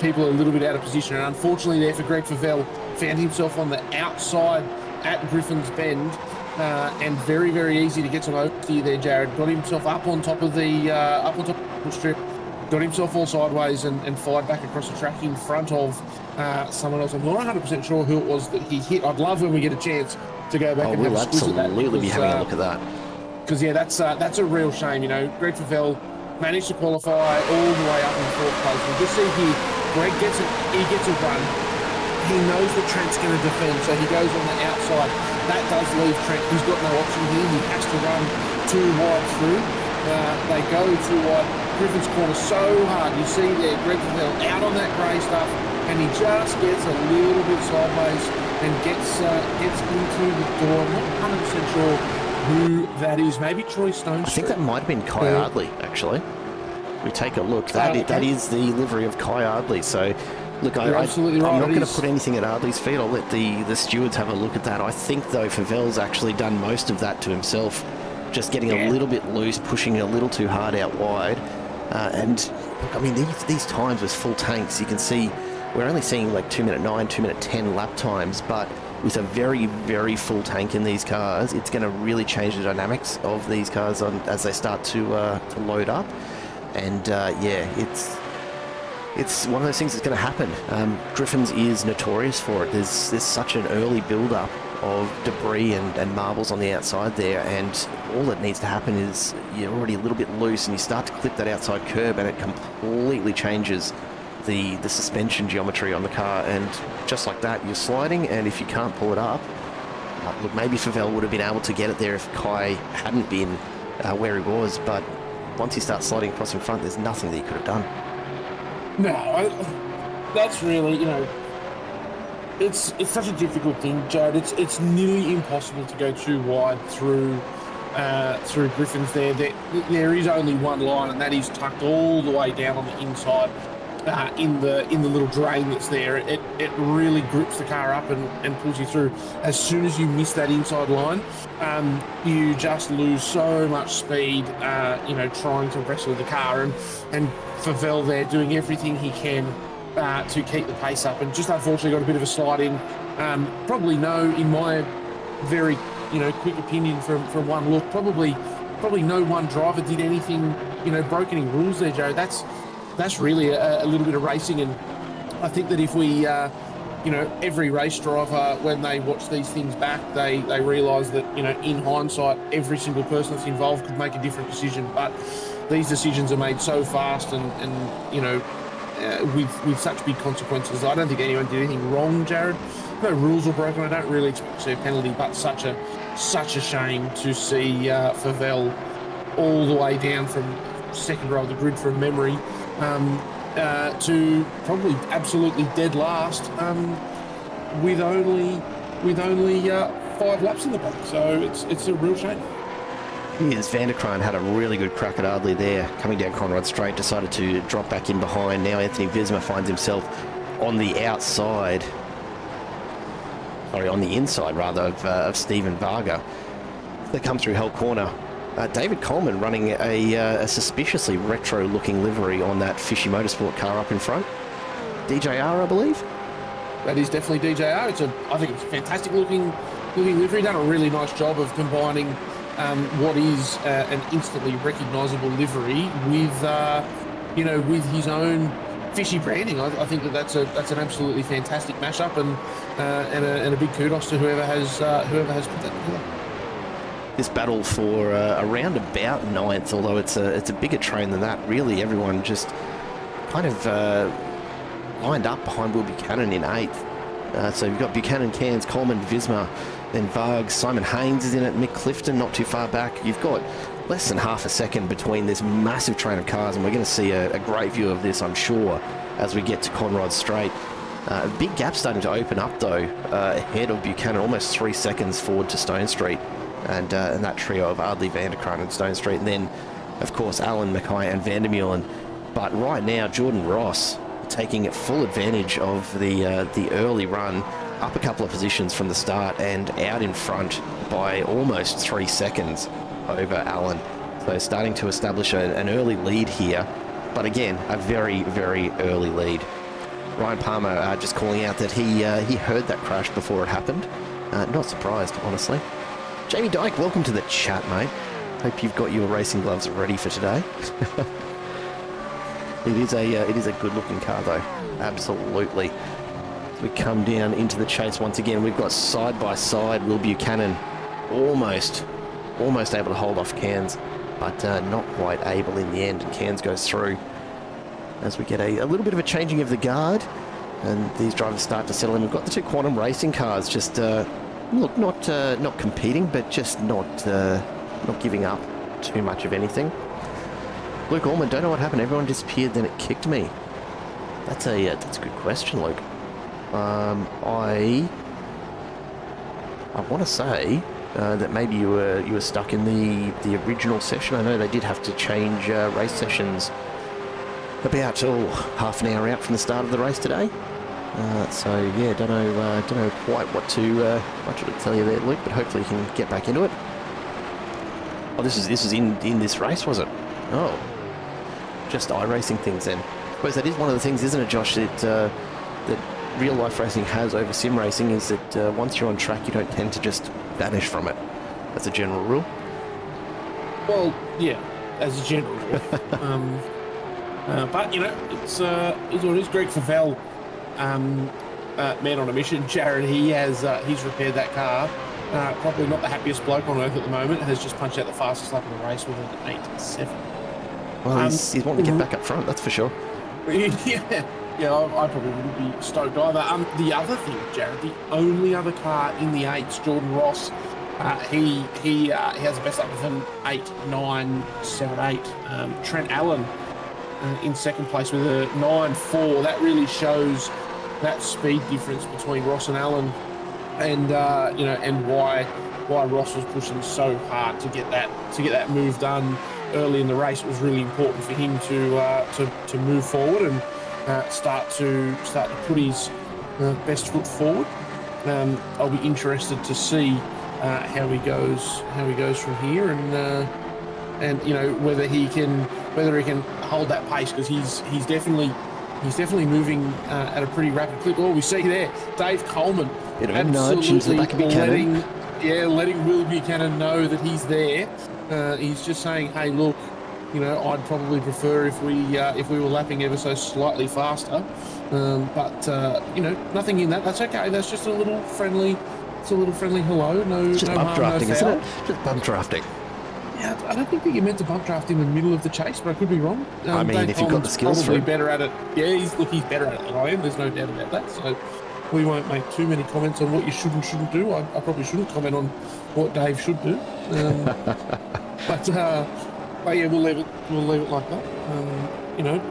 people are a little bit out of position. And unfortunately, there for Greg Favell, found himself on the outside at Griffin's Bend, and very, very easy to get some oversteer there. Jared got himself up on top of the strip, got himself all sideways and fired back across the track in front of someone else. I'm not 100% sure who it was that he hit. I'd love when we get a chance to go back and have a squiz at that. We'll absolutely be having a look at that. Because that's a real shame. Greg Favell managed to qualify all the way up in 4th place. We just see here, Greg gets a run. He knows that Trent's going to defend, so he goes on the outside. That does leave Trent. He's got no option here. He has to run too wide through. They go too wide. Griffin's corner so hard. You see there, Greg Favell out on that grey stuff, and he just gets a little bit sideways and gets into the door. I'm not 100% sure who that is. Maybe Troy Stone. I think that might have been Kai Ardley, actually. We take a look. That is the livery of Kai Ardley. So, look, I'm not going to put anything at Ardley's feet. I'll let the stewards have a look at that. I think, though, Favell's actually done most of that to himself, just getting a little bit loose, pushing a little too hard out wide. And, look, I mean, these times with full tanks, you can see we're only seeing like 2:09, 2:10 lap times, but with a very, very full tank in these cars, it's going to really change the dynamics of these cars as they start to load up. And it's one of those things that's going to happen. Griffin's is notorious for it. There's such an early build-up of debris and marbles on the outside there, and all that needs to happen is you're already a little bit loose and you start to clip that outside curb, and it completely changes the suspension geometry on the car, and just like that you're sliding, and if you can't pull it up, look, maybe Fevell would have been able to get it there if Kai hadn't been where he was, but once he starts sliding across in front, there's nothing that he could have done. No, that's really, it's such a difficult thing, Jared. It's nearly impossible to go too wide through Griffin's there. There is only one line, and that is tucked all the way down on the inside. In the little drain that's there, it really grips the car up and pulls you through. As soon as you miss that inside line, you just lose so much speed, trying to wrestle the car, and Fevell there doing everything he can to keep the pace up, and just unfortunately got a bit of a slide in. Probably in my very quick opinion from one look, probably no one driver did anything broke any rules there, Joe. That's really a little bit of racing, and I think that if we, every race driver, when they watch these things back, they realise that, in hindsight, every single person that's involved could make a different decision, but these decisions are made so fast and with such big consequences. I don't think anyone did anything wrong, Jared. No rules were broken. I don't really expect to see a penalty, but such a shame to see Fevell all the way down from second row of the grid from memory, to probably absolutely dead last, with only 5 laps in the bank. So it's a real shame. Yes, Vanderkraan had a really good crack at Ardley there, coming down Conrad Straight, decided to drop back in behind. Now Anthony Visma finds himself on the inside of Stephen Varga. They come through Hell Corner. David Coleman running a suspiciously retro-looking livery on that Fishy Motorsport car up in front. DJR, I believe. That is definitely DJR. I think it's a fantastic looking livery. Done a really nice job of combining what is an instantly recognisable livery with his own fishy branding. I think that's an absolutely fantastic mashup, and a big kudos to whoever has put that together. This battle for around about 9th, although it's a bigger train than that. Really, everyone just kind of lined up behind Will Buchanan in 8th. So you've got Buchanan, Cairns, Coleman, Visma, then Vargs, Simon Haynes is in it, Mick Clifton not too far back. You've got less than half a second between this massive train of cars, and we're going to see a great view of this, I'm sure, as we get to Conrod Straight. A big gap starting to open up, though, ahead of Buchanan, almost 3 seconds forward to Stone Street. And that trio of Ardley, Vanderkraan and Stone Street, and then of course Allen, Mackay and Vandermeulen. But right now Jordan Ross taking full advantage of the early run, up a couple of positions from the start and out in front by almost 3 seconds over Allen. So starting to establish an early lead here, but again a very, very early lead. Ryan Palmer just calling out that he heard that crash before it happened. Not surprised, honestly. Jamie Dyke, welcome to the chat, mate. Hope you've got your racing gloves ready for today. It is a good-looking car, though. Absolutely. As we come down into the chase once again, we've got side-by-side Will Buchanan almost able to hold off Cairns, but not quite able in the end, and Cairns goes through as we get a little bit of a changing of the guard, and these drivers start to settle in. We've got the two Quantum Racing cars just... look, not competing, but just not giving up too much of anything. Luke Allman, don't know what happened. Everyone disappeared, then it kicked me. That's a good question, Luke. I want to say that maybe you were stuck in the original session. I know they did have to change race sessions about half an hour out from the start of the race today. So yeah, don't know quite what to tell you there, Luke, but hopefully you can get back into it. Oh, this is in this race, was it? Oh, just iRacing things then. I suppose that is one of the things, isn't it, Josh, that real life racing has over sim racing, is that once you're on track, you don't tend to just vanish from it. That's a general rule. Well, yeah, as a general rule. But it's what it is. Greg Fevell man on a mission. Jared, he's repaired that car. Probably not the happiest bloke on earth at the moment. Has just punched out the fastest lap of the race with an 8.7. Well, he's wanting to get back up front, that's for sure. Yeah, I probably wouldn't be stoked either. The other thing, Jared, the only other car in the 8s, Jordan Ross, he has the best lap of an 8.978. Trent Allen in second place with a 9.4. That really shows that speed difference between Ross and Allen, and and why Ross was pushing so hard to get that move done early in the race. It was really important for him to move forward and start to put his best foot forward. I'll be interested to see how he goes from here, and whether he can hold that pace, because he's definitely moving at a pretty rapid clip. Oh, we see there Dave Coleman Bit of a nudge into the back of Buchanan. letting Will Buchanan know that he's there. He's just saying, hey, look, I'd probably prefer if we were lapping ever so slightly faster. But nothing in that. That's okay. That's just a little friendly hello. No, It's just no bump harm, drafting, no isn't foul. it? Just bump drafting. Yeah, I don't think that you're meant to bump draft in the middle of the chase, but I could be wrong. I mean, Dave if you've got the Coleman's skills for probably it. better at it. Yeah, he's better at it than I am. There's no doubt about that. So we won't make too many comments on what you should and shouldn't do. I probably shouldn't comment on what Dave should do. But yeah, we'll leave it like that.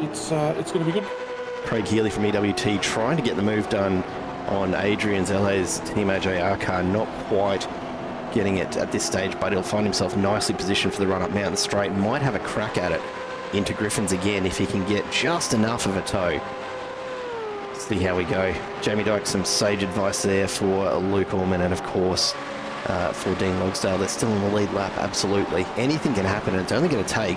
It's going to be good. Craig Healy from EWT trying to get the move done on Adrian's LA's Team AJR car, not quite getting it at this stage, but he'll find himself nicely positioned for the run up Mountain Straight. Might have a crack at it into Griffin's again if he can get just enough of a tow. See how we go. Jamie Dyke, some sage advice there for Luke Allman, and of course for Dean Logsdale. They're still in the lead lap, absolutely. Anything can happen, and it's only going to take,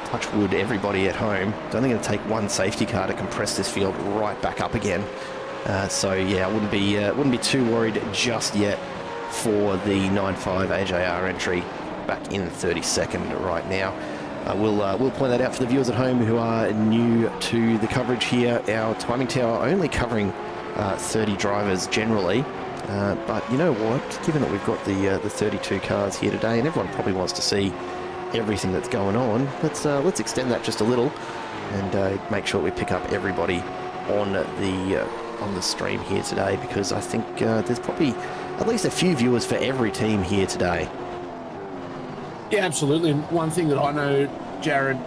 touch wood, everybody at home, it's only going to take one safety car to compress this field right back up again. So yeah, I wouldn't be too worried just yet for the 9.5 AJR entry back in 32nd right now. We'll point that out for the viewers at home who are new to the coverage here. Our timing tower only covering 30 drivers generally, but you know what? Given that we've got the 32 cars here today, and everyone probably wants to see everything that's going on, let's extend that just a little and make sure we pick up everybody on the stream here today, because I think there's probably at least a few viewers for every team here today. Yeah, absolutely. And one thing that I know, Jared,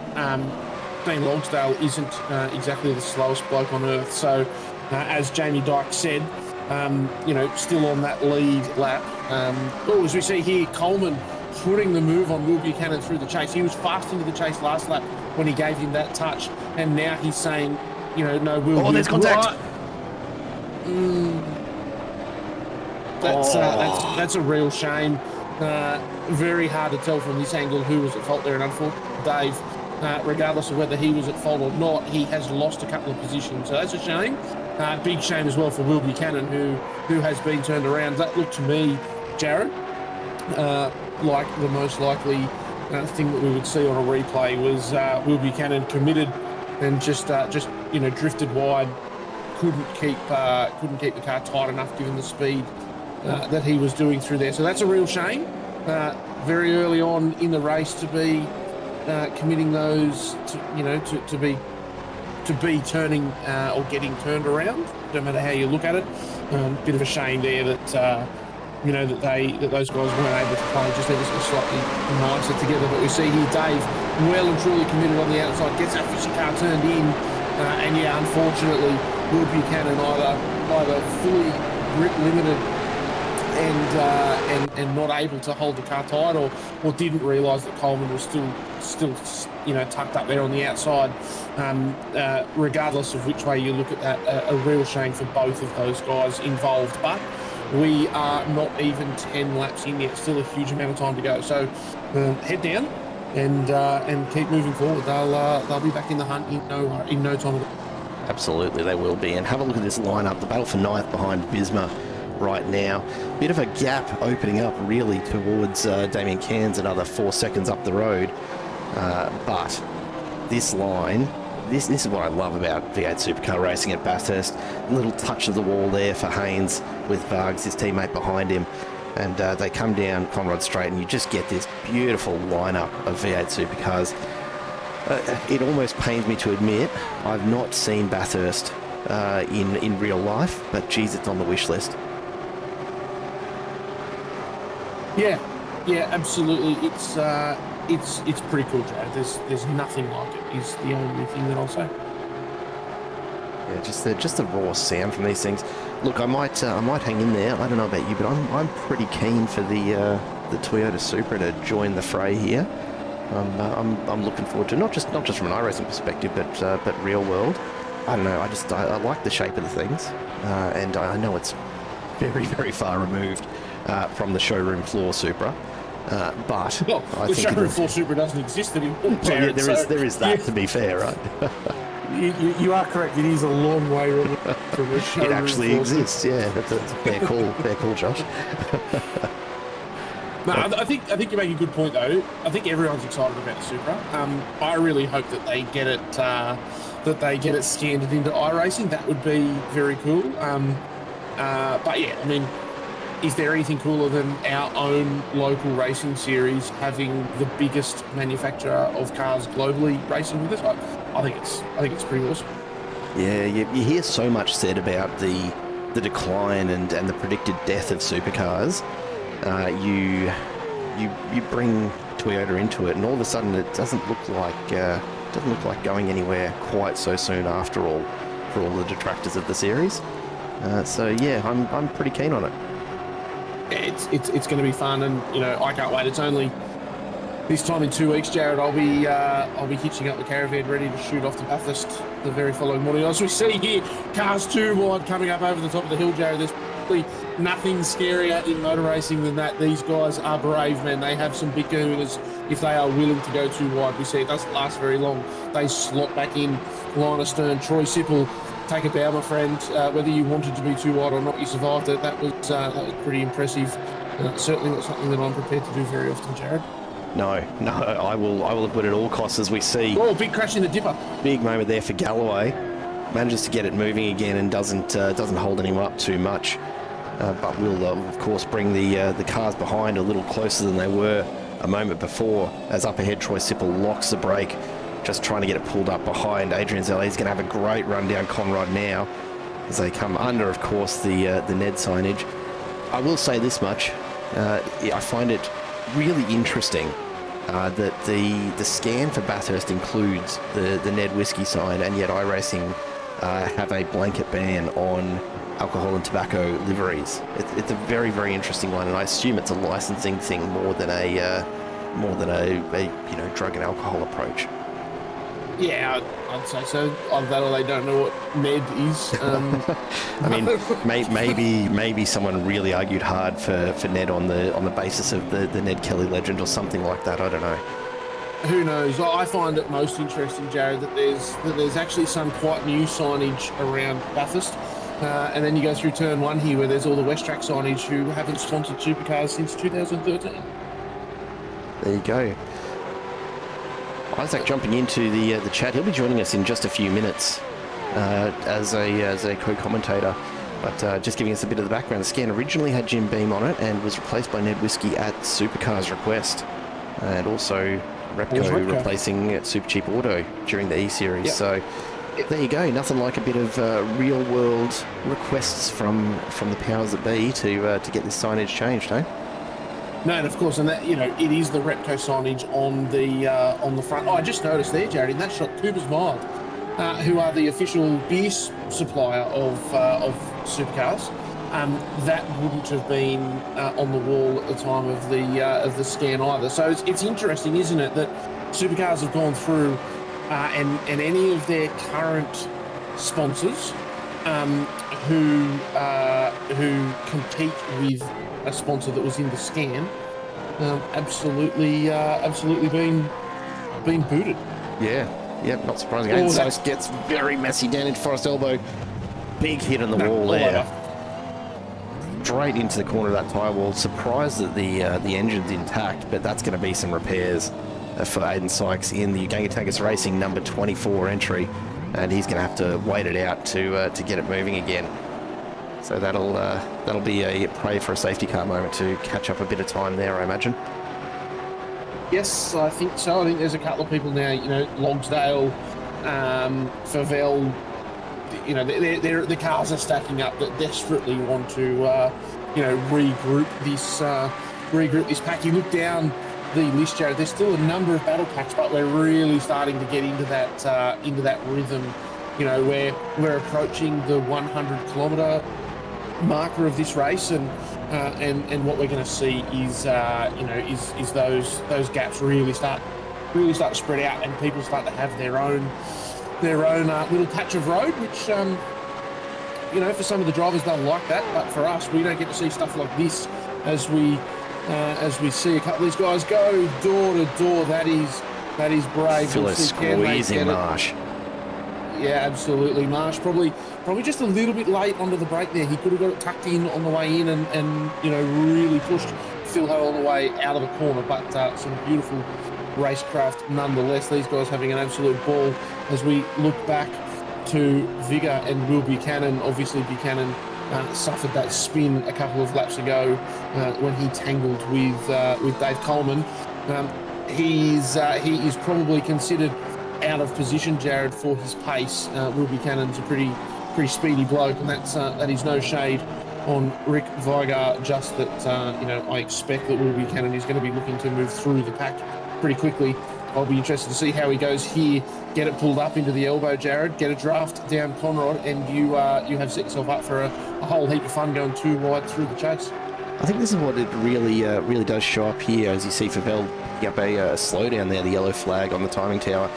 Dean Logsdale isn't exactly the slowest bloke on earth. So, as Jamie Dyke said, still on that lead lap. As we see here, Coleman putting the move on Will Buchanan through the chase. He was fast into the chase last lap when he gave him that touch, and now he's saying, no, Will. Oh, there's contact. That's a real shame. Very hard to tell from this angle who was at fault there, and unfortunately, Dave, regardless of whether he was at fault or not, he has lost a couple of positions. So that's a shame. Big shame as well for Will Buchanan, who has been turned around. That looked to me, Jared, like the most likely thing that we would see on a replay was Will Buchanan committed and just drifted wide. Couldn't keep the car tight enough given the speed that he was doing through there. So that's a real shame. Very early on in the race to be committing those, to be turning or getting turned around. No matter how you look at it, bit of a shame there that that those guys weren't able to play just ever so slightly nicer together. But we see here Dave well and truly committed on the outside, gets that fishy car turned in, and yeah, unfortunately, Will Buchanan either fully grip limited and not able to hold the car tight, or didn't realise that Coleman was still tucked up there on the outside. Regardless of which way you look at that, a real shame for both of those guys involved. But we are not even 10 laps in yet, still a huge amount of time to go. So head down and keep moving forward. They'll be back in the hunt in no time at all. Absolutely, they will be. And have a look at this lineup. The battle for ninth behind Bisma right now. Bit of a gap opening up really towards Damien Cairns, another 4 seconds up the road. But this line this is what I love about V8 supercar racing at Bathurst. A little touch of the wall there for Haynes with Vargs, his teammate behind him. And they come down Conrod Straight and you just get this beautiful lineup of V8 supercars. It almost pains me to admit I've not seen Bathurst in real life, but geez, it's on the wish list. Yeah, absolutely. It's pretty cool, Jared. There's nothing like it. Is the only thing that I'll say. Yeah, just the raw sound from these things. Look, I might hang in there. I don't know about you, but I'm pretty keen for the Toyota Supra to join the fray here. I'm looking forward to not just from an iRacing perspective, but real world. I don't know. I like the shape of the things, and I know it's very, very far removed from the showroom floor Supra. But well, I the think showroom floor Supra doesn't exist anymore. Jared, there is that, to be fair, right? You are correct. It is a long way removed from a showroom. It actually exists. Yeah, that's a fair call, Josh. No, I think you make a good point though. I think everyone's excited about the Supra. I really hope that they get it scanned into iRacing. That would be very cool. But yeah, I mean, is there anything cooler than our own local racing series having the biggest manufacturer of cars globally racing with us? I think it's pretty awesome. Yeah, you hear so much said about the decline and the predicted death of supercars. You bring Toyota into it, and all of a sudden it doesn't look like going anywhere quite so soon after all for all the detractors of the series. So yeah, I'm pretty keen on it. It's going to be fun, and I can't wait. It's only this time in 2 weeks, Jared. I'll be hitching up the caravan, ready to shoot off to Bathurst the very following morning. As we see here, cars too wide coming up over the top of the hill, Jared. There's probably nothing scarier in motor racing than that. These guys are brave, man. They have some big kahunas if they are willing to go too wide. We see it doesn't last very long. They slot back in, line astern. Troy Sipple, take a bow, my friend. Whether you wanted to be too wide or not, you survived it. That was pretty impressive. Certainly not something that I'm prepared to do very often, Jared. No, I will avoid at all costs, as we see. Oh, big crash in the dipper. Big moment there for Galloway. Manages to get it moving again and doesn't hold anyone up too much. But will of course bring the cars behind a little closer than they were a moment before, as up ahead Troy Sipple locks the brake, just trying to get it pulled up behind. Adrian Zelle is going to have a great run down Conrod now as they come under, of course, the Ned signage. I will say this much, I find it really interesting that the scan for Bathurst includes the Ned whiskey sign, and yet iRacing have a blanket ban on alcohol and tobacco liveries. It's a very, very interesting one, and I assume it's a licensing thing more than a drug and alcohol approach. Yeah, I'd say so. Either that or they don't know what Ned is. I mean, maybe someone really argued hard for Ned on the basis of the Ned Kelly legend or something like that. I don't know. Who knows? I find it most interesting, Jared, that there's actually some quite new signage around Bathurst. And then you go through turn one here where there's all the West Track signage who haven't sponsored supercars since 2013. There you go. Isaac jumping into the chat. He'll be joining us in just a few minutes as a co-commentator. But just giving us a bit of the background, the scan originally had Jim Beam on it and was replaced by Ned Whiskey at Supercars' request. And also Repco replacing Supercheap Auto during the E-Series. Yep. So there you go. Nothing like a bit of real-world requests from the powers that be to get this signage changed, eh? No, and of course, and that it is the Repco signage on the front. Oh, I just noticed there, Jared, in that shot, Cooper's Mild, who are the official beer supplier of Supercars. That wouldn't have been on the wall at the time of the scan either. So it's interesting, isn't it, that Supercars have gone through and any of their current sponsors who compete with a sponsor that was in the scan, absolutely being booted. Yeah, not surprising. And so it gets very messy down into Forest Elbow. Big hit on the wall there. Straight into the corner of that tyre wall. Surprised that the engine's intact, but that's going to be some repairs. for Aidan Sykes in the Ugangatangas Racing number 24 entry, and he's going to have to wait it out to get it moving again. So that'll be a pray for a safety car moment to catch up a bit of time there, I imagine. Yes, I think so. I think there's a couple of people now, Logsdale, Favell, the cars are stacking up that desperately want to, regroup this pack. You look down the list, Jared, there's still a number of battle packs, but we're really starting to get into that rhythm, where we're approaching the 100-kilometre marker of this race, and what we're going to see is those gaps really start to spread out, and people start to have their own little patch of road, which for some of the drivers they'll like that, but for us we don't get to see stuff like this as we see a couple of these guys go door to door. That is brave. Feel a squeezing Marsh. Yeah, absolutely. Marsh probably just a little bit late onto the brake there. He could have got it tucked in on the way in and really pushed Phil Ho all the way out of the corner. But some beautiful racecraft nonetheless. These guys having an absolute ball as we look back to Vigor and Will Buchanan. Obviously, Buchanan suffered that spin a couple of laps ago when he tangled with Dave Coleman. He is probably considered out of position, Jared, for his pace. Will Buchanan's a pretty speedy bloke, and that is no shade on Rick Vigar, just that I expect that Will Buchanan is going to be looking to move through the pack pretty quickly. I'll be interested to see how he goes here. Get it pulled up into the elbow, Jared. Get a draft down Conrod, and you have set yourself up for a whole heap of fun going too wide through the chase. I think this is what it really does show up here, as you see Favell pick up a slowdown there, the yellow flag on the timing tower.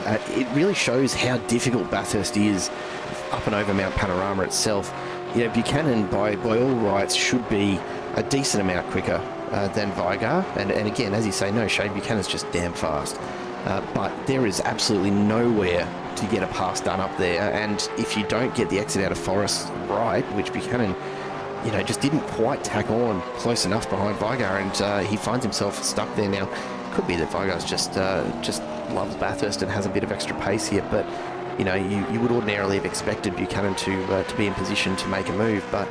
It really shows how difficult Bathurst is up and over Mount Panorama itself. Buchanan, by all rights, should be a decent amount quicker than Vigar. And again, as you say, no shade, Buchanan's just damn fast. But there is absolutely nowhere to get a pass done up there. And if you don't get the exit out of Forest right, which Buchanan, just didn't quite tack on close enough behind Vigar, and he finds himself stuck there now. Could be that Vigar's just loves Bathurst and has a bit of extra pace here, but you would ordinarily have expected Buchanan to be in position to make a move, but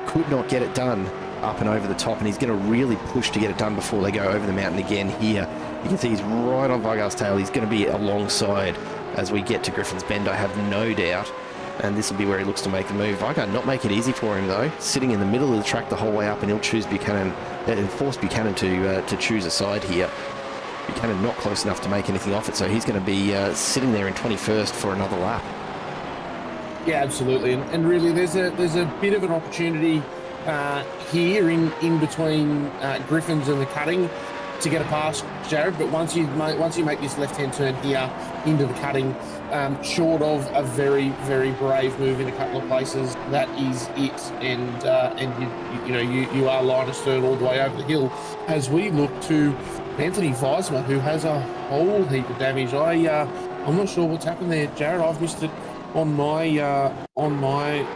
could not get it done up and over the top, and he's going to really push to get it done before they go over the mountain again here. You can see he's right on Vigar's tail. He's going to be alongside as we get to Griffin's Bend, I have no doubt, and this will be where he looks to make the move. Vigar not make it easy for him though, sitting in the middle of the track the whole way up, and he'll choose Buchanan, force Buchanan to choose a side here. Buchanan not close enough to make anything off it, so he's going to be sitting there in 21st for another lap. Yeah, absolutely, and really there's a bit of an opportunity here in between Griffins and the cutting to get a pass, Jared. But once you make this left-hand turn here into the cutting, short of a very, very brave move in a couple of places, that is it. And you are line astern all the way over the hill as we look to Anthony Weismer, who has a whole heap of damage. I'm not sure what's happened there, Jared. I've missed it on my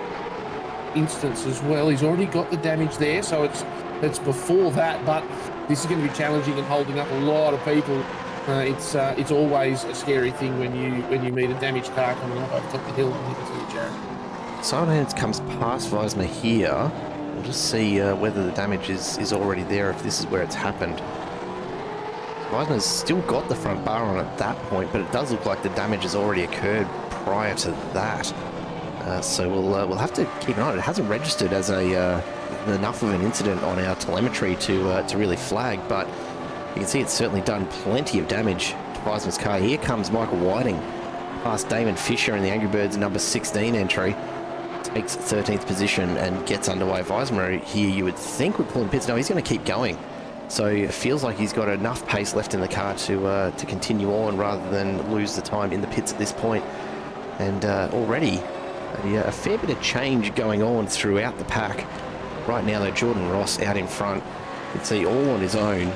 instance as well. He's already got the damage there, so it's before that. But this is going to be challenging and holding up a lot of people. It's always a scary thing when you meet a damaged car coming up over top the hill. I think it's you, Jared. Simon Haynes comes past Weismer here. We'll just see whether the damage is already there, if this is where it's happened. Weismer's still got the front bar on at that point, but it does look like the damage has already occurred prior to that. So we'll have to keep an eye on it. It hasn't registered as enough of an incident on our telemetry to really flag, but you can see it's certainly done plenty of damage to Weismer's car. Here comes Michael Whiting past Damon Fisher in the Angry Birds number 16 entry. Takes 13th position and gets underway. Weismer here, you would think, would pull in pits. No, he's going to keep going. So it feels like he's got enough pace left in the car to continue on rather than lose the time in the pits at this point. And already a fair bit of change going on throughout the pack. Right now though, Jordan Ross out in front. You can see all on his own.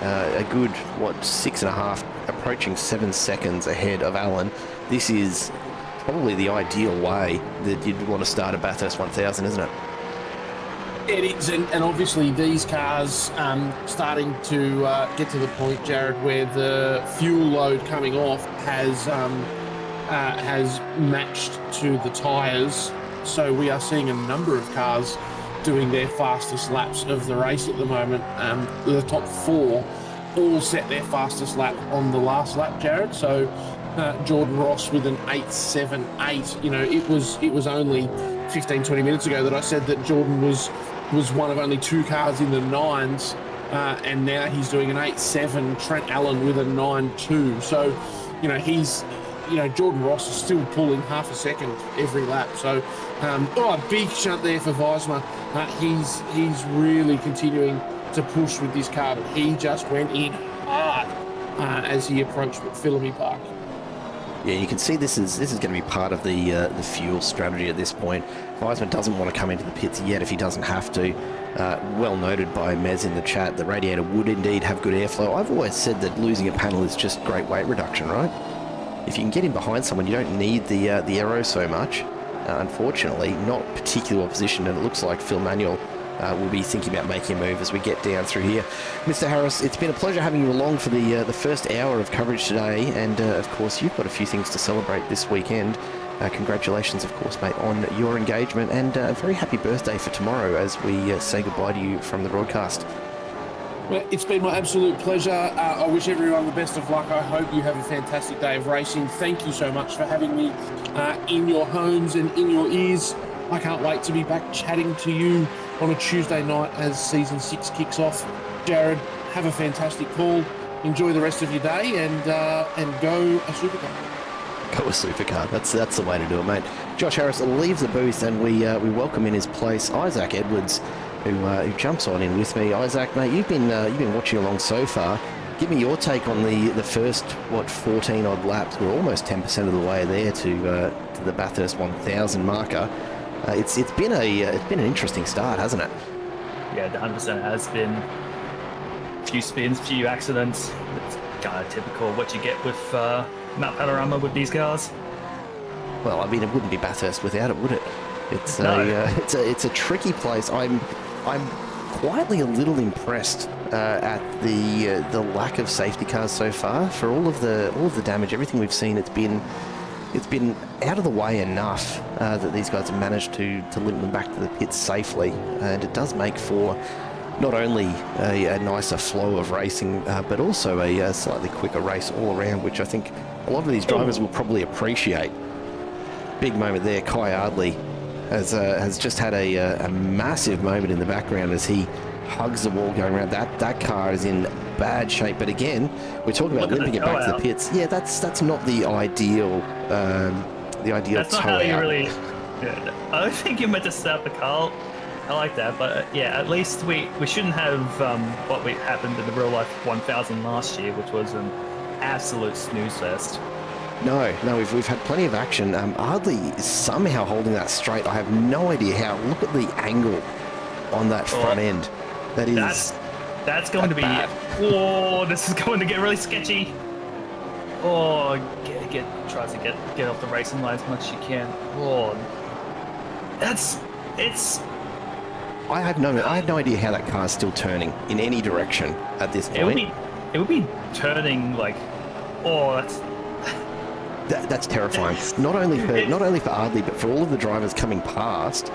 A good, 6.5, approaching 7 seconds ahead of Allen. This is probably the ideal way that you'd want to start a Bathurst 1000, isn't it? It is, and obviously these cars starting to get to the point, Jared, where the fuel load coming off has matched to the tyres. So we are seeing a number of cars doing their fastest laps of the race at the moment. The top four all set their fastest lap on the last lap, Jared. So Jordan Ross with an 8.78. You know, it was only 15, 20 minutes ago that I said that Jordan was one of only two cars in the nines, and now he's doing an 8.7. Trent Allen with a 9.2. So, Jordan Ross is still pulling half a second every lap. So, a big shunt there for Weismer. He's really continuing to push with this car, but he just went in hard as he approached McPhillamy Park. Yeah, you can see this is going to be part of the fuel strategy at this point. Weisman doesn't want to come into the pits yet if he doesn't have to. Well noted by Mez in the chat, the radiator would indeed have good airflow. I've always said that losing a panel is just great weight reduction, right? If you can get in behind someone, you don't need the aero so much. Unfortunately, not particularly well positioned, and it looks like Phil Manuel will be thinking about making a move as we get down through here. Mr. Harris, it's been a pleasure having you along for the first hour of coverage today, and of course you've got a few things to celebrate this weekend. Congratulations, of course, mate, on your engagement, and a very happy birthday for tomorrow as we say goodbye to you from the broadcast. Well, it's been my absolute pleasure. I wish everyone the best of luck. I hope you have a fantastic day of racing. Thank you so much for having me in your homes and in your ears. I can't wait to be back chatting to you on a Tuesday night as Season 6 kicks off. Jared, have a fantastic call. Enjoy the rest of your day and go a Supercar. Go a Supercar. That's the way to do it, mate. Josh Harris leaves the booth, and we welcome in his place Isaac Edwards, who jumps on in with me. Isaac, mate, you've been watching along so far. Give me your take on the first 14 odd laps. We're almost 10% of the way there to the Bathurst 1000 marker. It's been an interesting start, hasn't it? Yeah, 100% has been. A few spins, few accidents. It's kind of typical of what you get with Mount Panorama with these cars. Well, I mean, it wouldn't be Bathurst without it, would it? It's a tricky place. I'm quietly a little impressed at the lack of safety cars so far. For all of the damage, everything we've seen, it's been out of the way enough that these guys have managed to limp them back to the pits safely, and it does make for not only a nicer flow of racing, but also a slightly quicker race all around, which I think a lot of these drivers will probably appreciate. Big moment there. Kai Ardley has just had a massive moment in the background as he hugs the wall going around. That car is in bad shape, but again, we're talking about limping it back to the pits. Yeah, that's not the ideal that's not how you really. Yeah, I don't think you're meant to start the car. I like that, but yeah, at least we shouldn't have what happened in the real life 1000 last year, which was an absolute snooze fest. No, we've had plenty of action. Ardley is somehow holding that straight. I have no idea how. Look at the angle on that front end. That's going to be bad. Oh, this is going to get really sketchy. Oh, tries to get off the racing line as much as you can. Oh, I had no idea how that car's still turning in any direction at this point. It would be turning like, oh, that's terrifying. Not only for Ardley, but for all of the drivers coming past.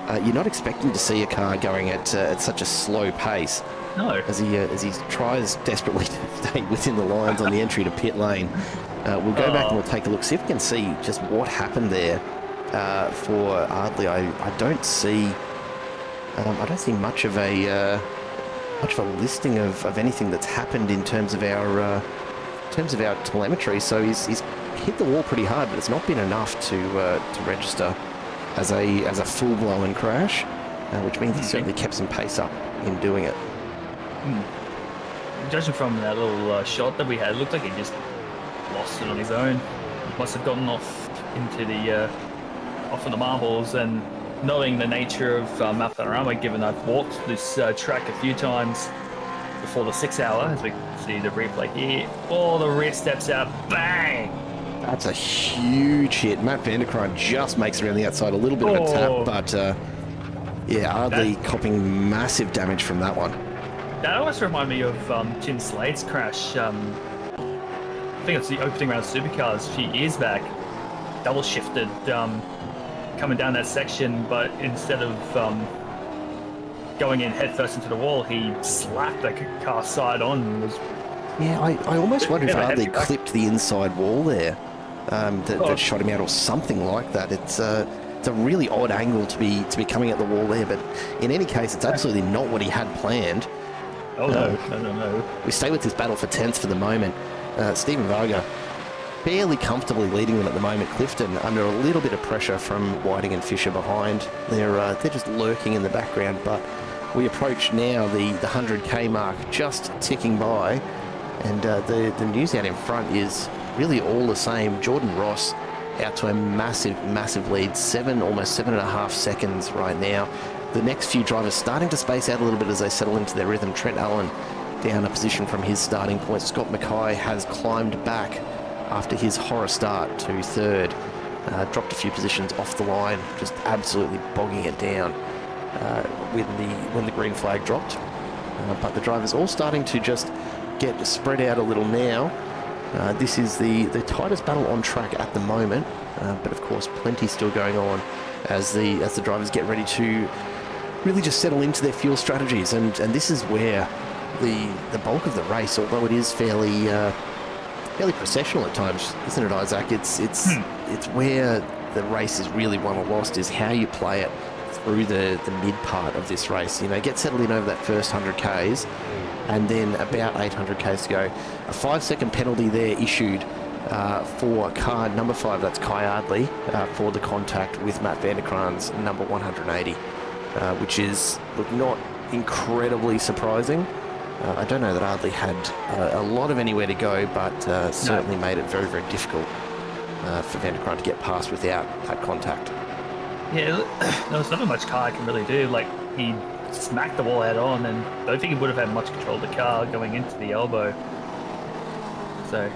You're not expecting to see a car going at such a slow pace. No. As he tries desperately to stay within the lines on the entry to pit lane. We'll go back and we'll take a look, see if we can see just what happened there for Ardley. I don't see much of a listing of anything that's happened in terms of our telemetry. So he's hit the wall pretty hard, but it's not been enough to register as a full-blown crash, which means he certainly kept some pace up in doing it. Judging from that little shot that we had, it looked like he just lost it on his own. Must have gotten off into off of the marbles, and knowing the nature of Mount Panorama, given I've walked this track a few times before the 6 hour, as we can see the replay here, all the rear steps out, bang! That's a huge hit. Matt Vanderkraan just makes it around the outside, a little bit of a tap, but Yeah, Ardley copping massive damage from that one. That almost reminded me of Tim Slade's crash. I think it's the opening round of Supercars a few years back. Double shifted coming down that section, but instead of going in headfirst into the wall, he slapped the car side on and was... Yeah, I almost wonder if Ardley clipped the inside wall there that shot him out or something like that. It's a really odd angle to be coming at the wall there, but in any case, it's absolutely not what he had planned. Oh, no. We stay with this battle for 10th for the moment. Stephen Varga fairly comfortably leading them at the moment. Clifton under a little bit of pressure from Whiting and Fisher behind. They're just lurking in the background, but we approach now the 100k mark, just ticking by, and the news out in front is really all the same. Jordan Ross out to a massive lead, almost 7.5 seconds right now. The next few drivers starting to space out a little bit as they settle into their rhythm. Trent Allen down a position from his starting point. Scott Mackay has climbed back after his horror start to third. Dropped a few positions off the line, just absolutely bogging it down when the green flag dropped. But the drivers all starting to just get spread out a little now. This is the tightest battle on track at the moment, but of course plenty still going on as the drivers get ready to really just settle into their fuel strategies, and this is where the bulk of the race, although it is fairly processional at times, isn't it, Isaac? It's where the race is really won or lost, is how you play it through the mid part of this race. You know, get settled in over that first 100 k's, and then about 800 k's to go. A 5-second penalty there issued for car number 5, that's Kai Ardley, for the contact with Matt Vanderkraan's number 180, which is, look, not incredibly surprising. I don't know that Ardley had a lot of anywhere to go, but certainly made it very difficult for Vanderkraan to get past without that contact. Yeah, there's not much Kai can really do. Like, he smacked the wall head on, and I don't think he would have had much control of the car going into the elbow. So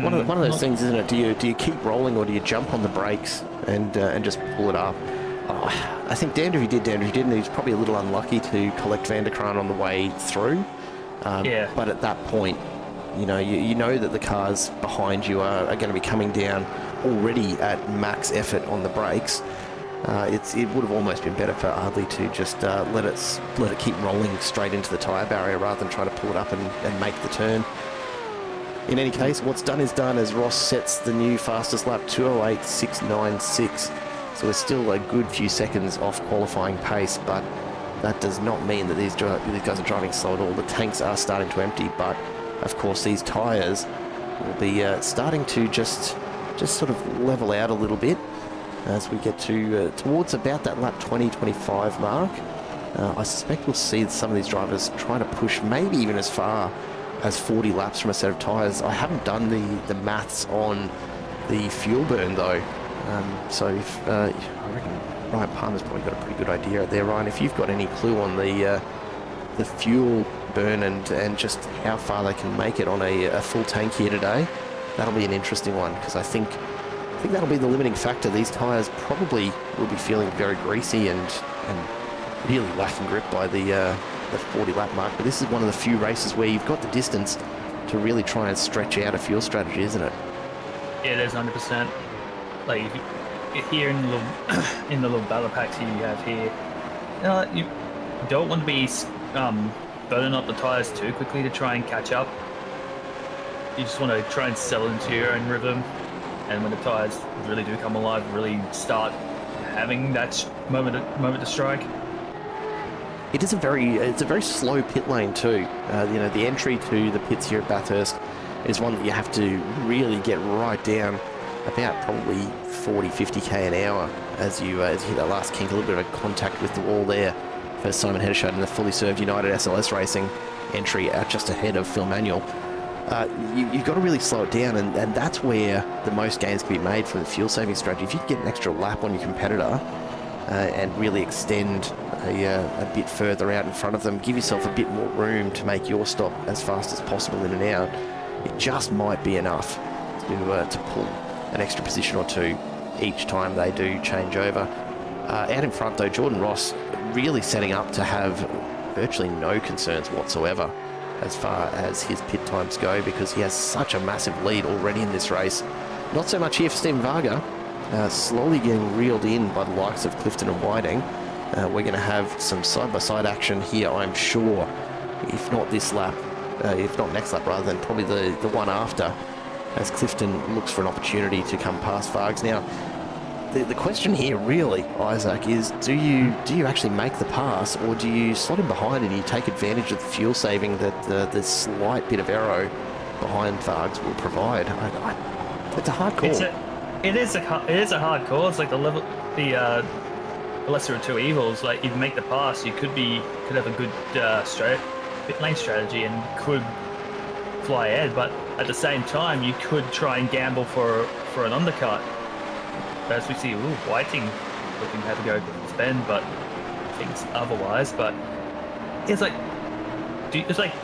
one of those things, isn't it? Do you keep rolling, or do you jump on the brakes and just pull it up? I think Dandridge did, and he was probably a little unlucky to collect Vanderkraan on the way through. Yeah. But at that point, you know that the cars behind you are going to be coming down already at max effort on the brakes. It would have almost been better for Ardley to just let it keep rolling straight into the tyre barrier rather than try to pull it up and make the turn. In any case, what's done is done, as Ross sets the new fastest lap, 2:08.696. So we're still a good few seconds off qualifying pace, but that does not mean that these guys are driving slow at all. The tanks are starting to empty, but of course these tyres will be starting to just sort of level out a little bit as we get to towards about that lap 20-25 mark. I suspect we'll see some of these drivers trying to push maybe even as far as 40 laps from a set of tyres. I haven't done the maths on the fuel burn though. So I reckon Ryan Palmer's probably got a pretty good idea there. Ryan, if you've got any clue on the fuel burn and just how far they can make it on a full tank here today, that'll be an interesting one, because I think that'll be the limiting factor. These tyres probably will be feeling very greasy and really lacking grip by the 40 lap mark. But this is one of the few races where you've got the distance to really try and stretch out a fuel strategy, isn't it? Yeah, it is 100%. Like, here in the little battle packs you have here, you don't want to be burning up the tires too quickly to try and catch up. You just want to try and settle into your own rhythm, and when the tires really do come alive, really start having that moment to strike. It's a very slow pit lane too. The entry to the pits here at Bathurst is one that you have to really get right down about probably 40-50k an hour as you hit that last kink. A little bit of a contact with the wall there for Simon Hedershout in the fully served United SLS Racing entry out just ahead of Phil Manuel. You've got to really slow it down, and that's where the most gains can be made from the fuel saving strategy. If you can get an extra lap on your competitor and really extend a bit further out in front of them, give yourself a bit more room to make your stop as fast as possible in and out, it just might be enough to pull an extra position or two each time they do change over. Out in front, though, Jordan Ross really setting up to have virtually no concerns whatsoever as far as his pit times go, because he has such a massive lead already in this race. Not so much here for Stephen Varga, slowly getting reeled in by the likes of Clifton and Whiting. We're going to have some side-by-side action here, I'm sure, if not this lap, if not next lap rather, than probably the one after, as Clifton looks for an opportunity to come past Vargs. Now, the question here really, Isaac, is do you actually make the pass, or do you slot him behind and you take advantage of the fuel saving that the slight bit of aero behind Vargs will provide? It's a hard call. It is a hard call. It's like the lesser of two evils. Like, if you make the pass, you could have a good pit lane strategy and could fly ahead, but at the same time you could try and gamble for an undercut. As we see, Whiting looking to have to go to spend, but thinks otherwise. But it's like,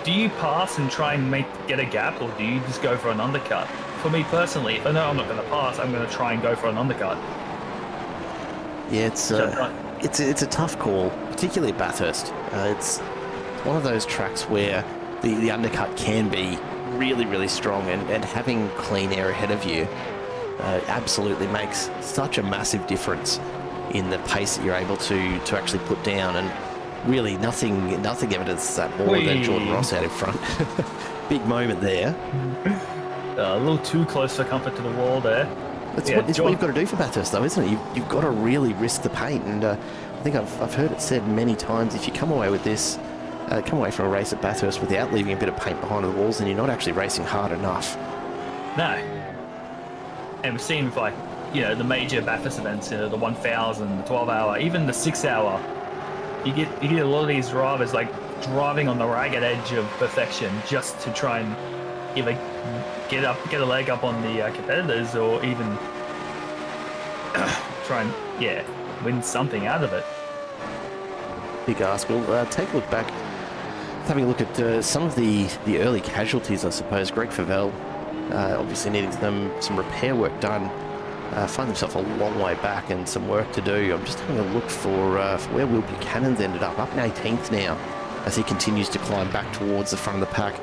do you pass and try and get a gap, or do you just go for an undercut? For me personally, if I know I'm not going to pass, I'm going to try and go for an undercut. Yeah, it's a tough call, particularly at Bathurst. It's one of those tracks where the undercut can be really, really strong, and having clean air ahead of you absolutely makes such a massive difference in the pace that you're able to actually put down. And really nothing evidences that more than Jordan Ross out in front. Big moment there. A little too close for comfort to the wall there. That's what you've got to do for Bathurst, though, isn't it? You've got to really risk the paint, and I think I've heard it said many times, if you come away with this, come away from a race at Bathurst without leaving a bit of paint behind the walls, then you're not actually racing hard enough. No. And we've seen with, like, the major Bathurst events, the 1,000, the 12-hour, even the 6-hour, you get a lot of these drivers like driving on the ragged edge of perfection just to try and either get a leg up on the competitors, or even try and win something out of it. Big ask. We'll take a look back, having a look at some of the early casualties, I suppose. Greg Favell obviously needing some repair work done. Find himself a long way back and some work to do. I'm just having a look for where Will Buchanan's ended up in 18th now, as he continues to climb back towards the front of the pack.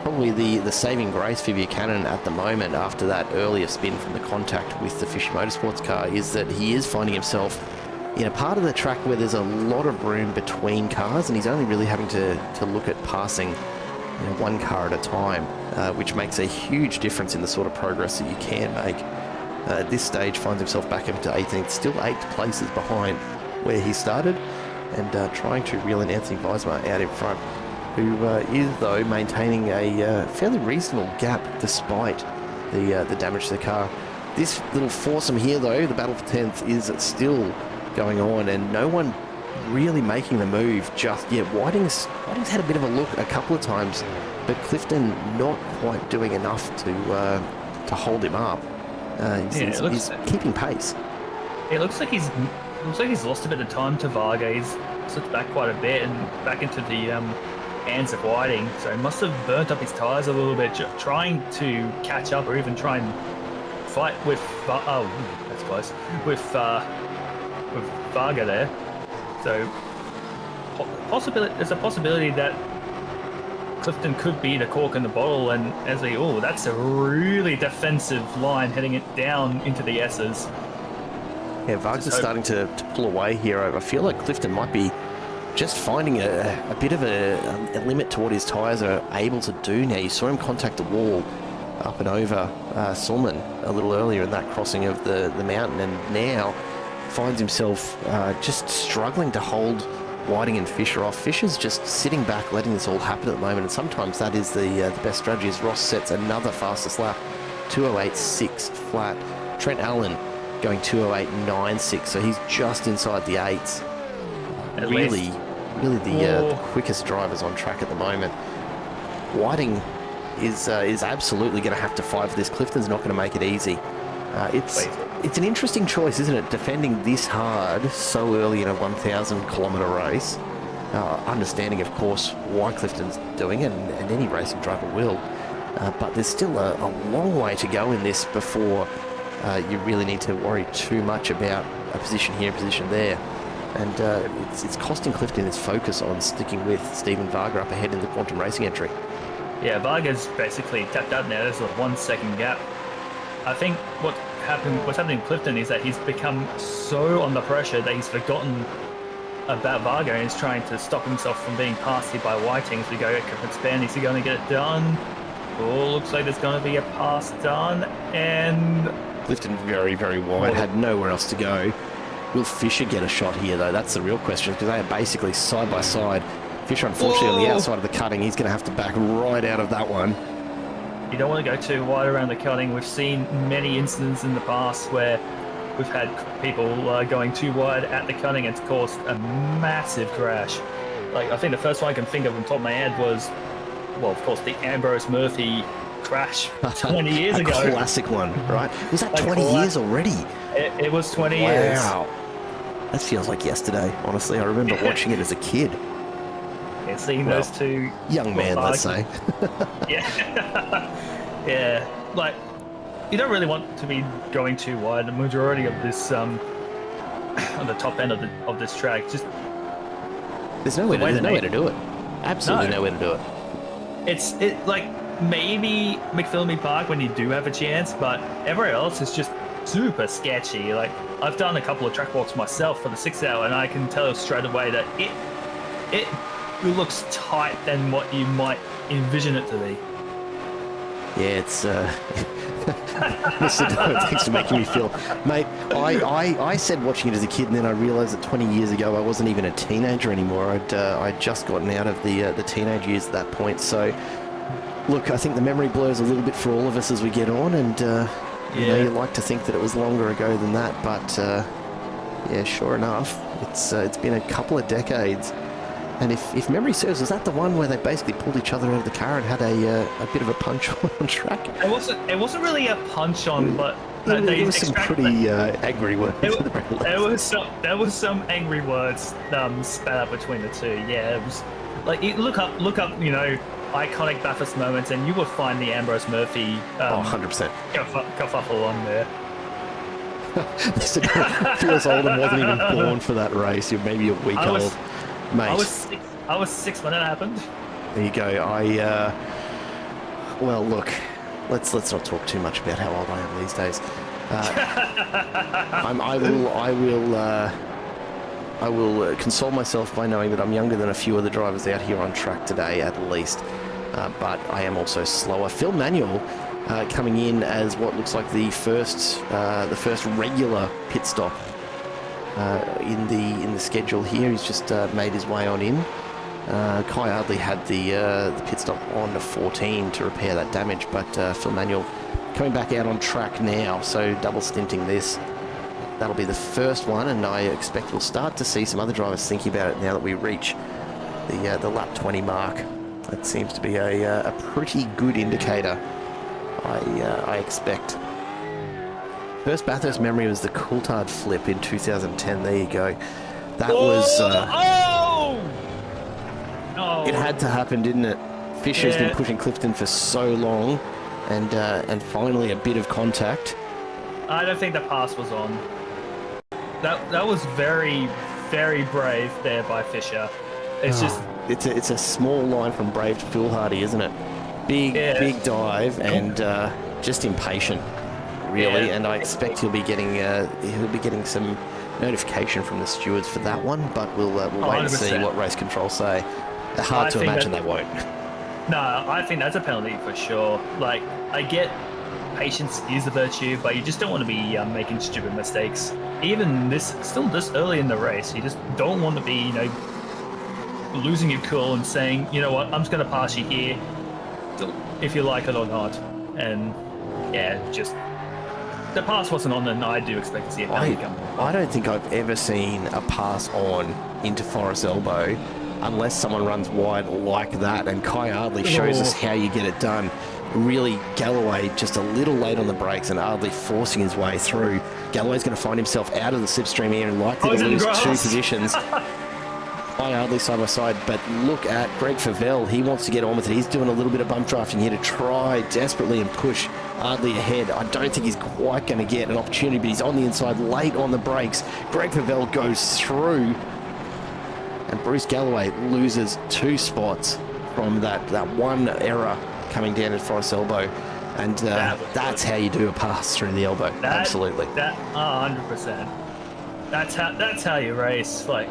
Probably the saving grace for Buchanan at the moment, after that earlier spin from the contact with the Fisher Motorsports car, is that he is finding himself in a part of the track where there's a lot of room between cars, and he's only really having to look at passing one car at a time, which makes a huge difference in the sort of progress that you can make. At this stage, finds himself back up to 18th, still 8 places behind where he started, and trying to reel in Anthony Weismar out in front, who is, though, maintaining a fairly reasonable gap despite the damage to the car. This little foursome here, though, the battle for 10th, is still going on, and no one really making the move just yet. Whiting's had a bit of a look a couple of times, but Clifton not quite doing enough to hold him up. He's keeping pace. It looks like he's lost a bit of time to Varga. He's slipped back quite a bit and back into the hands of Whiting, so he must have burnt up his tyres a little bit, trying to catch up, or even try and fight with that's close, with Varga there. So there's a possibility that Clifton could be the cork in the bottle, and that's a really defensive line heading it down into the S's. Yeah, Vargas is starting to pull away here. I feel like Clifton might be just finding a bit of a limit to what his tyres are able to do now. You saw him contact the wall up and over Sulman a little earlier in that crossing of the mountain, and now finds himself just struggling to hold Whiting and Fisher off. Fisher's just sitting back, letting this all happen at the moment, and sometimes that is the best strategy, as Ross sets another fastest lap, 2:08.6 flat. Trent Allen going 2:08.96, so he's just inside the 8s. Really the quickest drivers on track at the moment. Whiting is absolutely going to have to fight for this. Clifton's not going to make it easy. It's an interesting choice, isn't it? Defending this hard so early in a 1,000 kilometre race. Understanding, of course, why Clifton's doing it, and any racing driver will. But there's still a long way to go in this before you really need to worry too much about a position here, a position there. And it's costing Clifton his focus on sticking with Stephen Varga up ahead in the quantum racing entry. Yeah, Varga's basically tapped out now. There's a 1 second gap. I think what's happening in Clifton is that he's become so under pressure that he's forgotten about Varga and is trying to stop himself from being passed here by Whiting. As we go, Span, is he going to get it done? Oh, looks like there's going to be a pass done, and Clifton very, very wide, had nowhere else to go. Will Fisher get a shot here, though? That's the real question, because they are basically side by side. Fisher, unfortunately, on the outside of the cutting, he's going to have to back right out of that one. You don't want to go too wide around the cutting. We've seen many incidents in the past where we've had people going too wide at the cutting. It's caused a massive crash. Like, I think the first one I can think of on top of my head was, well, of course, the Ambrose Murphy crash 20 years ago. A classic one, right? Was that 20 years already? It was 20 years. Wow. That feels like yesterday, honestly. I remember watching it as a kid. Yeah, seeing those two... Young man, let's say. Yeah. Yeah. Like, you don't really want to be going too wide. The majority of this, on the top end of this track, just... There's no way to do it. Absolutely no way to do it. It's like maybe McPhillamy Park when you do have a chance, but everywhere else is just super sketchy. Like, I've done a couple of track walks myself for the 6 hour, and I can tell straight away that it looks tight than what you might envision it to be. Yeah, it's Listen, thanks for making me feel, mate. I said watching it as a kid, and then I realised that 20 years ago I wasn't even a teenager anymore. I'd just gotten out of the teenage years at that point. So, look, I think the memory blurs a little bit for all of us as we get on, and you know, you like to think that it was longer ago than that, but yeah, sure enough, it's been a couple of decades. And if memory serves, was that the one where they basically pulled each other out of the car and had a bit of a punch on track? It wasn't really a punch on, but there was some pretty angry words. There was some angry words spat out between the two. Yeah, it was like look up, you know, iconic Bathurst moments, and you will find the Ambrose Murphy 100% kerfuffle on there. Listen, feels old and wasn't even born for that race. You're maybe a week old. Mate. I was six when it happened. There you go. Well, look, let's not talk too much about how old I am these days. I will console myself by knowing that I'm younger than a few of the drivers out here on track today, at least. But I am also slower. Phil Manuel coming in as what looks like the first regular pit stop in the schedule here. He's just made his way on in. Kai Ardley had the pit stop on to 14 to repair that damage, but Phil Manuel coming back out on track now, so double stinting this. That'll be the first one, and I expect we'll start to see some other drivers thinking about it now that we reach the lap 20 mark. That seems to be a pretty good indicator, I expect. First Bathurst memory was the Coulthard flip in 2010. There you go. That was... It had to happen, didn't it? Fisher's been pushing Clifton for so long, and finally a bit of contact. I don't think the pass was on. That was very, very brave there by Fisher. It's just... It's a small line from brave to foolhardy, isn't it? Big dive, and just impatient, really. Yeah. And I expect he'll be getting some notification from the stewards for that one, but we'll wait 100%. And see what race control say. Hard to imagine they won't. No, I think that's a penalty for sure. Like, I get patience is a virtue, but you just don't want to be making stupid mistakes. Even this early in the race, you just don't want to be, you know, losing your cool and saying, you know what, I'm just going to pass you here, if you like it or not. And yeah, just the pass wasn't on, and I do expect to see a penalty come. I don't think I've ever seen a pass on into Forrest Elbow unless someone runs wide like that, and Kai Ardley shows us how you get it done. Really, Galloway just a little late on the brakes, and Ardley forcing his way through. Galloway's going to find himself out of the slipstream here and likely to lose two positions. Hi, hardly side by side, but look at Greg Favell. He wants to get on with it. He's doing a little bit of bump drafting here to try desperately and push Ardley ahead. I don't think he's quite going to get an opportunity, but he's on the inside late on the brakes. Greg Favell goes through, and Bruce Galloway loses 2 spots from that one error coming down at Forrest's elbow. And that's how you do a pass through the elbow. Absolutely. 100%. That's how you race. Like,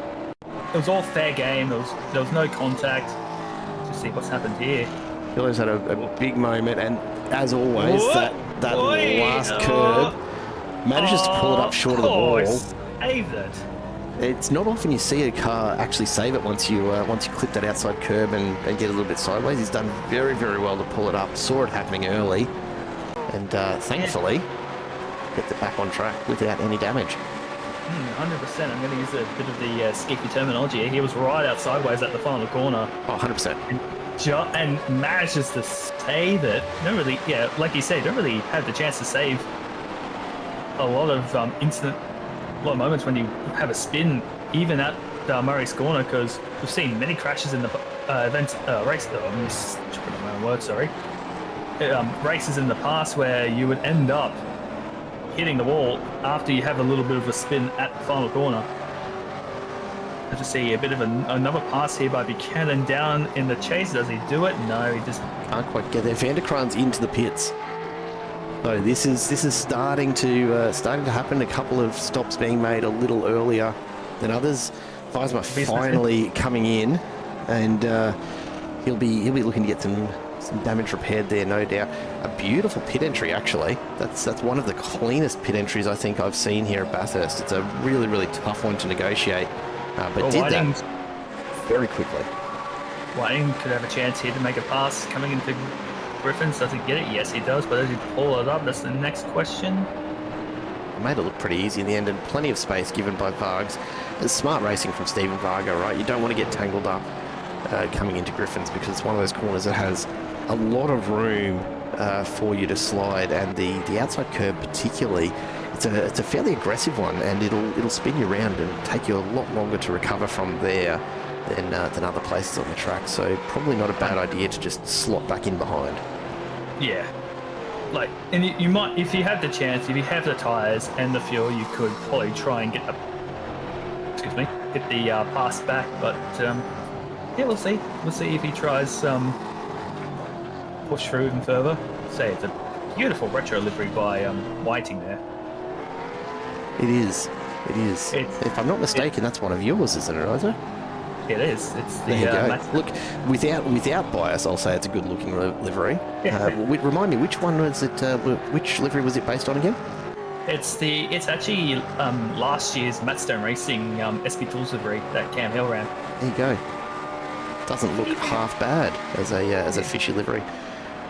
it was all fair game. There was no contact. Just see what's happened here. Gillo's had a big moment, and as always, that last curb manages to pull it up short of the wall. Saved it. It's not often you see a car actually save it once you clip that outside curb and get a little bit sideways. He's done very, very well to pull it up. Saw it happening early, and thankfully gets it back on track without any damage. 100%. I'm going to use a bit of the skippy terminology here. He was right out sideways at the final corner. Oh, 100%. And manages to save it. Don't really, like you said, don't really have the chance to save a lot of moments when you have a spin, even at Murray's corner, because we've seen many crashes in the races in the past where you would end up hitting the wall after you have a little bit of a spin at the final corner. I just see a bit of another pass here by Buchanan down in the chase. Does he do it? No, he just can't quite get there. Vanderkran's into the pits. So this is starting to happen. A couple of stops being made a little earlier than others. Weisma finally coming in, and he'll be looking to get some damage repaired there, no doubt. A beautiful pit entry, actually. That's one of the cleanest pit entries I think I've seen here at Bathurst. It's a really, really tough one to negotiate, but did that very quickly. Whiting could have a chance here to make a pass coming into Griffins. Does he get it? Yes, he does, but does he pull it up? That's the next question. I made it look pretty easy in the end, and plenty of space given by Vargs. It's smart racing from Stephen Varga, right? You don't want to get tangled up coming into Griffins, because it's one of those corners that has a lot of room for you to slide, and the outside curb particularly, it's a fairly aggressive one, and it'll spin you around and take you a lot longer to recover from there than other places on the track. So probably not a bad idea to just slot back in behind. Yeah. Like, and you might, if you have the chance, if you have the tyres and the fuel, you could probably try and get the pass back. But yeah, we'll see. We'll see if he tries push through even further. Say it's a beautiful retro livery by Whiting there. It is. If I'm not mistaken, that's one of yours, isn't it, Isaac? It is. It's the, there you go. Look, without bias, I'll say it's a good-looking livery. Remind me, which one was it? Which livery was it based on again? It's actually last year's Matt Stone Racing SP Tools livery that Cam Hill ran. There you go. Doesn't look half bad as a fishy livery.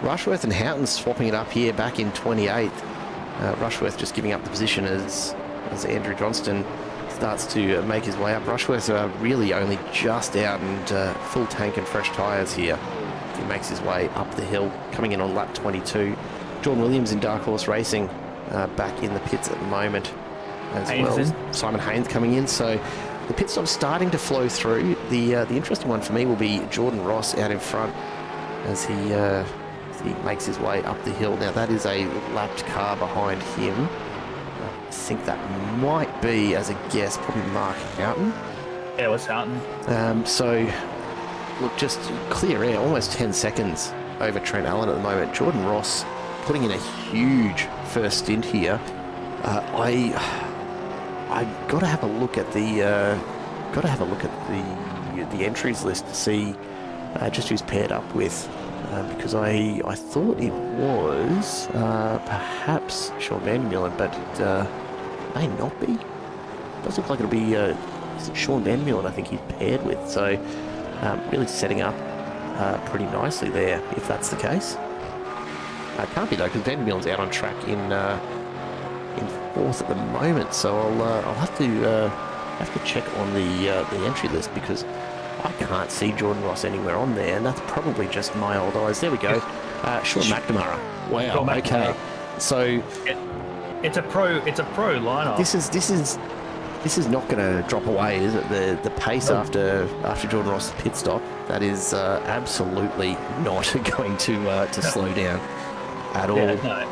Rushworth and Houghton swapping it up here back in 28th. Rushworth just giving up the position as Andrew Johnston starts to make his way up. Rushworth really only just out, and full tank and fresh tyres here. He makes his way up the hill, coming in on lap 22. Jordan Williams in Dark Horse Racing back in the pits at the moment as well. Simon Haynes coming in. So the pit stop's starting to flow through. The interesting one for me will be Jordan Ross out in front as he makes his way up the hill. Now that is a lapped car behind him. I think that might be, as a guess, probably Mark Houghton. Yeah, it was Houghton. So, look, just clear air, almost 10 seconds over Trent Allen at the moment. Jordan Ross putting in a huge first stint here. I got to have a look at the entries list to see just who's paired up with. Because I thought it was perhaps Sean Van Meulen, but it may not be. It does look like it'll be is it Sean Van Meulen I think he's paired with. So really setting up pretty nicely there, if that's the case. It can't be though, because Van Meulen's out on track in fourth at the moment. So I'll have to check on the entry list, because I can't see Jordan Ross anywhere on there, and that's probably just my old eyes. There we go. Sean McNamara. Wow. Sean McNamara. Okay. So it's a pro lineup. This This is not going to drop away, is it? The pace after Jordan Ross's pit stop, that is absolutely not going to slow down at all. No.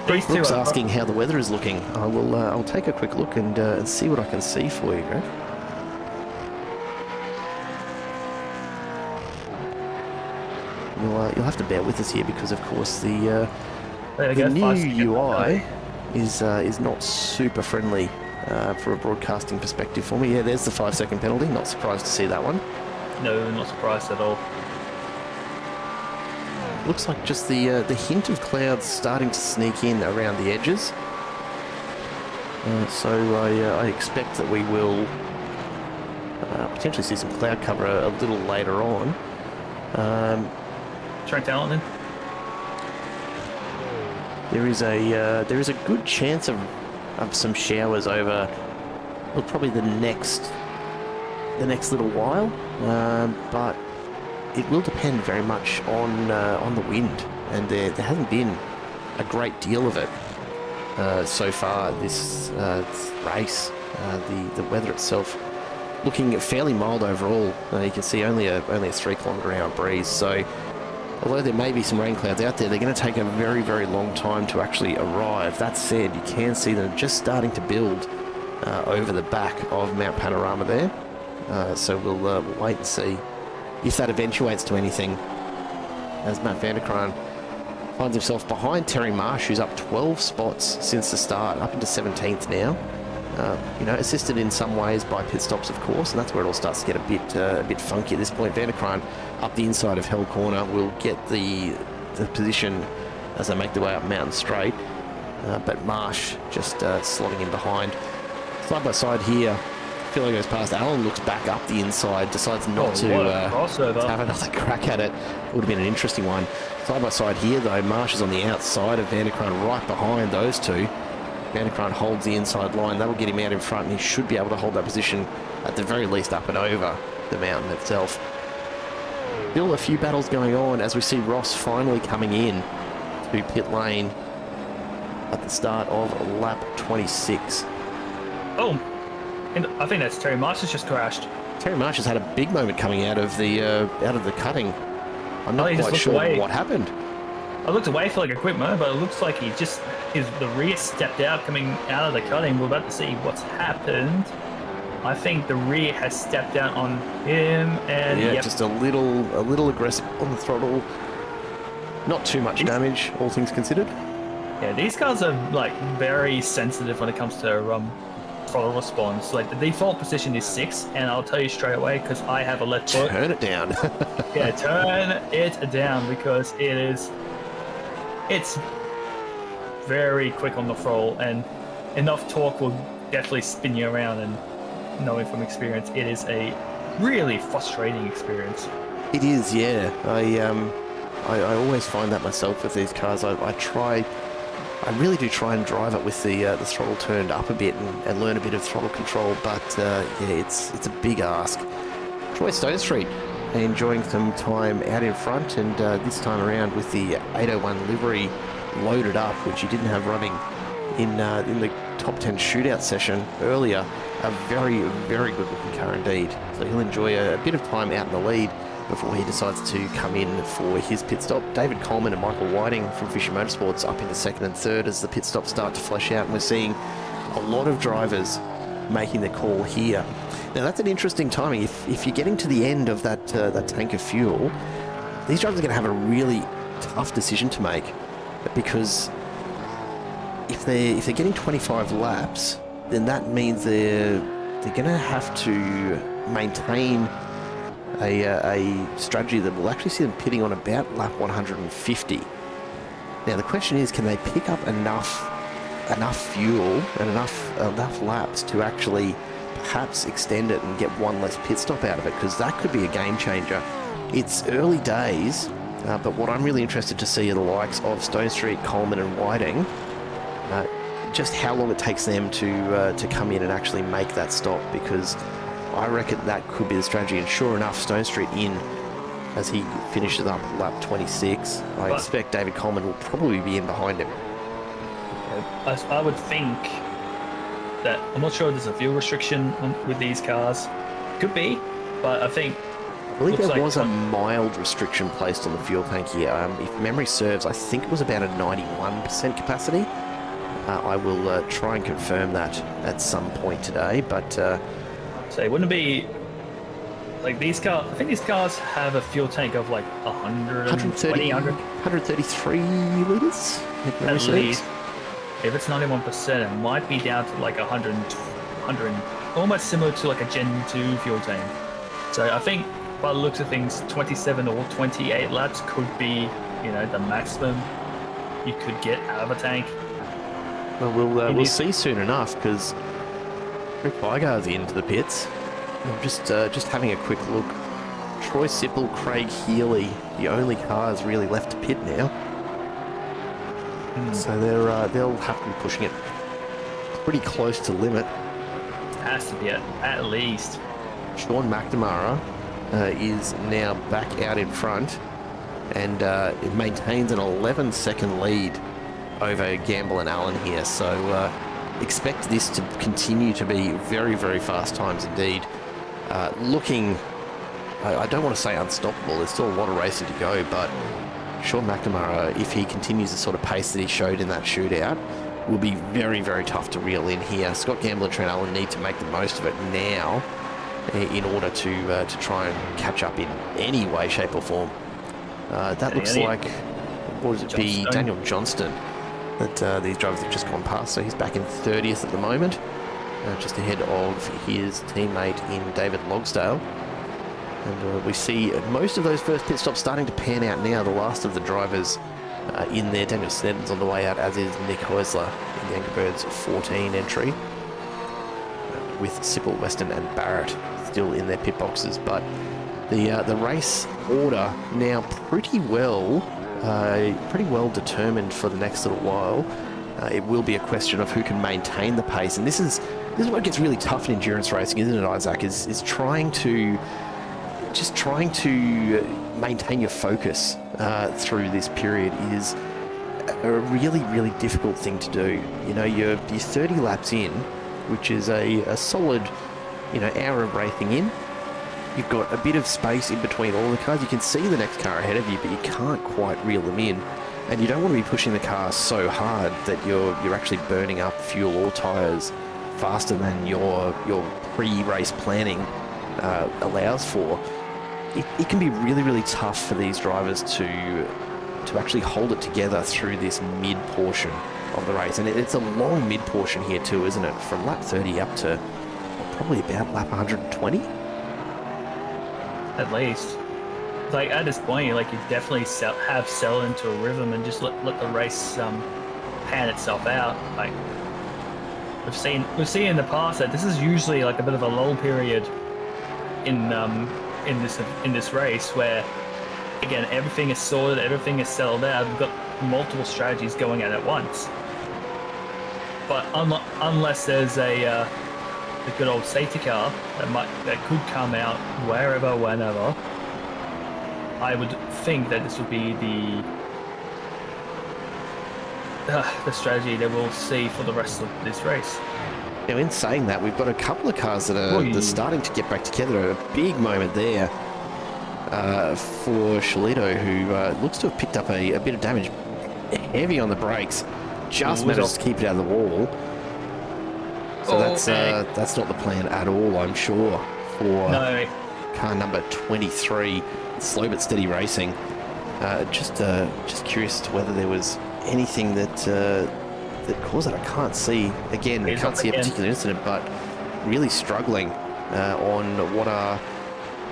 These Brooks two are asking how the weather is looking. I'll take a quick look and see what I can see for you, Greg. You'll have to bear with us here because, of course, the new UI is not super friendly for a broadcasting perspective for me. Yeah, there's the 5-second penalty. Not surprised to see that one. No, not surprised at all. Looks like just the hint of clouds starting to sneak in around the edges. So I expect that we will potentially see some cloud cover a little later on. Trent Allen in? There is a good chance of some showers over, well, probably the next little while, but it will depend very much on the wind, and there hasn't been a great deal of it so far this race. The weather itself looking fairly mild overall. You can see only a 3 km/h breeze. So although there may be some rain clouds out there, they're going to take a very, very long time to actually arrive. That said, you can see them just starting to build over the back of Mount Panorama there. So we'll wait and see if that eventuates to anything, as Matt Vanderkraan finds himself behind Terry Marsh, who's up 12 spots since the start, up into 17th now. Assisted in some ways by pit stops, of course, and that's where it all starts to get a bit funky at this point. Vanderkraan up the inside of Hell Corner will get the position as they make their way up Mountain Straight, but Marsh just slotting in behind. Side by side here, Philo goes past. Allen looks back up the inside, decides not to have another crack at it. Would have been an interesting one. Side by side here, though, Marsh is on the outside of Vanderkraan, right behind those two. Vanderkraan holds the inside line. That'll get him out in front, and he should be able to hold that position at the very least up and over the mountain itself. Still a few battles going on as we see Ross finally coming in to pit lane at the start of lap 26. Oh, and I think that's Terry Marsh has just crashed. Terry Marsh has had a big moment coming out of the cutting. I'm not quite sure what happened. I looked away for like a quick moment, but it looks like the rear stepped out coming out of the cutting. We're about to see what's happened. I think the rear has stepped out on him, and just a little aggressive on the throttle. Not too much damage, all things considered. Yeah, these cars are like very sensitive when it comes to throttle response. Like the default position is 6, and I'll tell you straight away because I have a left foot. Turn it down. Yeah, turn it down because it's very quick on the throttle, and enough torque will definitely spin you around, and knowing from experience, it is a really frustrating experience. It is, yeah. I always find that myself with these cars. I really do try and drive it with the throttle turned up a bit and learn a bit of throttle control, but it's a big ask. Troy Stone Street enjoying some time out in front, and this time around with the 801 livery loaded up, which he didn't have running in the top 10 shootout session earlier. A very, very good looking car indeed. So he'll enjoy a bit of time out in the lead before he decides to come in for his pit stop. David Coleman and Michael Whiting from Fisher Motorsports up into 2nd and 3rd as the pit stops start to flesh out, and we're seeing a lot of drivers making the call here. Now that's an interesting timing. If you're getting to the end of that tank of fuel, these drivers are going to have a really tough decision to make, because if they're getting 25 laps, then that means they're going to have to maintain a strategy that will actually see them pitting on about lap 150. Now the question is, can they pick up enough fuel and enough laps to actually perhaps extend it and get one less pit stop out of it, because that could be a game changer. It's early days, but what I'm really interested to see are the likes of Stone Street, Coleman and Whiting, just how long it takes them to come in and actually make that stop, because I reckon that could be the strategy. And sure enough, Stone Street in as he finishes up lap 26. I expect David Coleman will probably be in behind him. I would think that I'm not sure if there's a fuel restriction with these cars. Could be, but I think I believe there was a mild restriction placed on the fuel tank here. If memory serves, I think it was about a 91% capacity. I will try and confirm that at some point today, but... so it wouldn't be... Like these cars, I think these cars have a fuel tank of like 133 litres? At least. If it's 91%, it might be down to like 100, almost similar to like a Gen 2 fuel tank. So I think by the looks of things, 27 or 28 laps could be, the maximum you could get out of a tank. Well, we'll see soon enough, because Rick Bygar's into the pits. I'm just having a quick look. Troy Sipple, Craig Healy, the only cars really left to pit now. So they'll have to be pushing it pretty close to limit. It has to be at least. Sean McNamara is now back out in front, and it maintains an 11-second lead over Gamble and Allen here. So expect this to continue to be very, very fast times indeed. Looking, I don't want to say unstoppable, there's still a lot of racing to go, but Sean McNamara, if he continues the sort of pace that he showed in that shootout, will be very, very tough to reel in here. Scott Gamble and Trent Allen need to make the most of it now in order to try and catch up in any way, shape or form. That looks like, what would it be, Daniel Johnston that these drivers have just gone past, so he's back in 30th at the moment. Just ahead of his teammate in David Logsdale. And we see most of those first pit stops starting to pan out now. The last of the drivers in there. Daniel Snedden's on the way out, as is Nick Heusler in the Angry Birds 14 entry. With Sipple, Weston and Barrett still in their pit boxes. But the race order now pretty well determined for the next little while. It will be a question of who can maintain the pace. And this is what gets really tough in endurance racing, isn't it, Isaac? Is trying to maintain your focus through this period is a really, really difficult thing to do. You're 30 laps in, which is a solid, hour of racing in. You've got a bit of space in between all the cars. You can see the next car ahead of you, but you can't quite reel them in. And you don't want to be pushing the car so hard that you're actually burning up fuel or tyres faster than your pre-race planning allows for. It can be really, really tough for these drivers to actually hold it together through this mid portion of the race. And it's a long mid portion here too, isn't it? From lap 30 up to probably about lap 120. At least. Like at this point, you definitely have settled into a rhythm and just let the race pan itself out. Like we've seen in the past that this is usually like a bit of a lull period in this race where, again, everything is sorted, everything is settled out. We've got multiple strategies going at once. But unless there's a good old safety car that could come out wherever, whenever, I would think that this would be the strategy that we'll see for the rest of this race. Now, in saying that, we've got a couple of cars that are starting to get back together. A big moment there for Shalito, who looks to have picked up a bit of damage. Heavy on the brakes. Just managed to keep it out of the wall. So that's not the plan at all, I'm sure, for car number 23. Slow but steady racing. Just curious as to whether there was anything that caused it. I can't see. Again, I can't see a particular incident, but really struggling on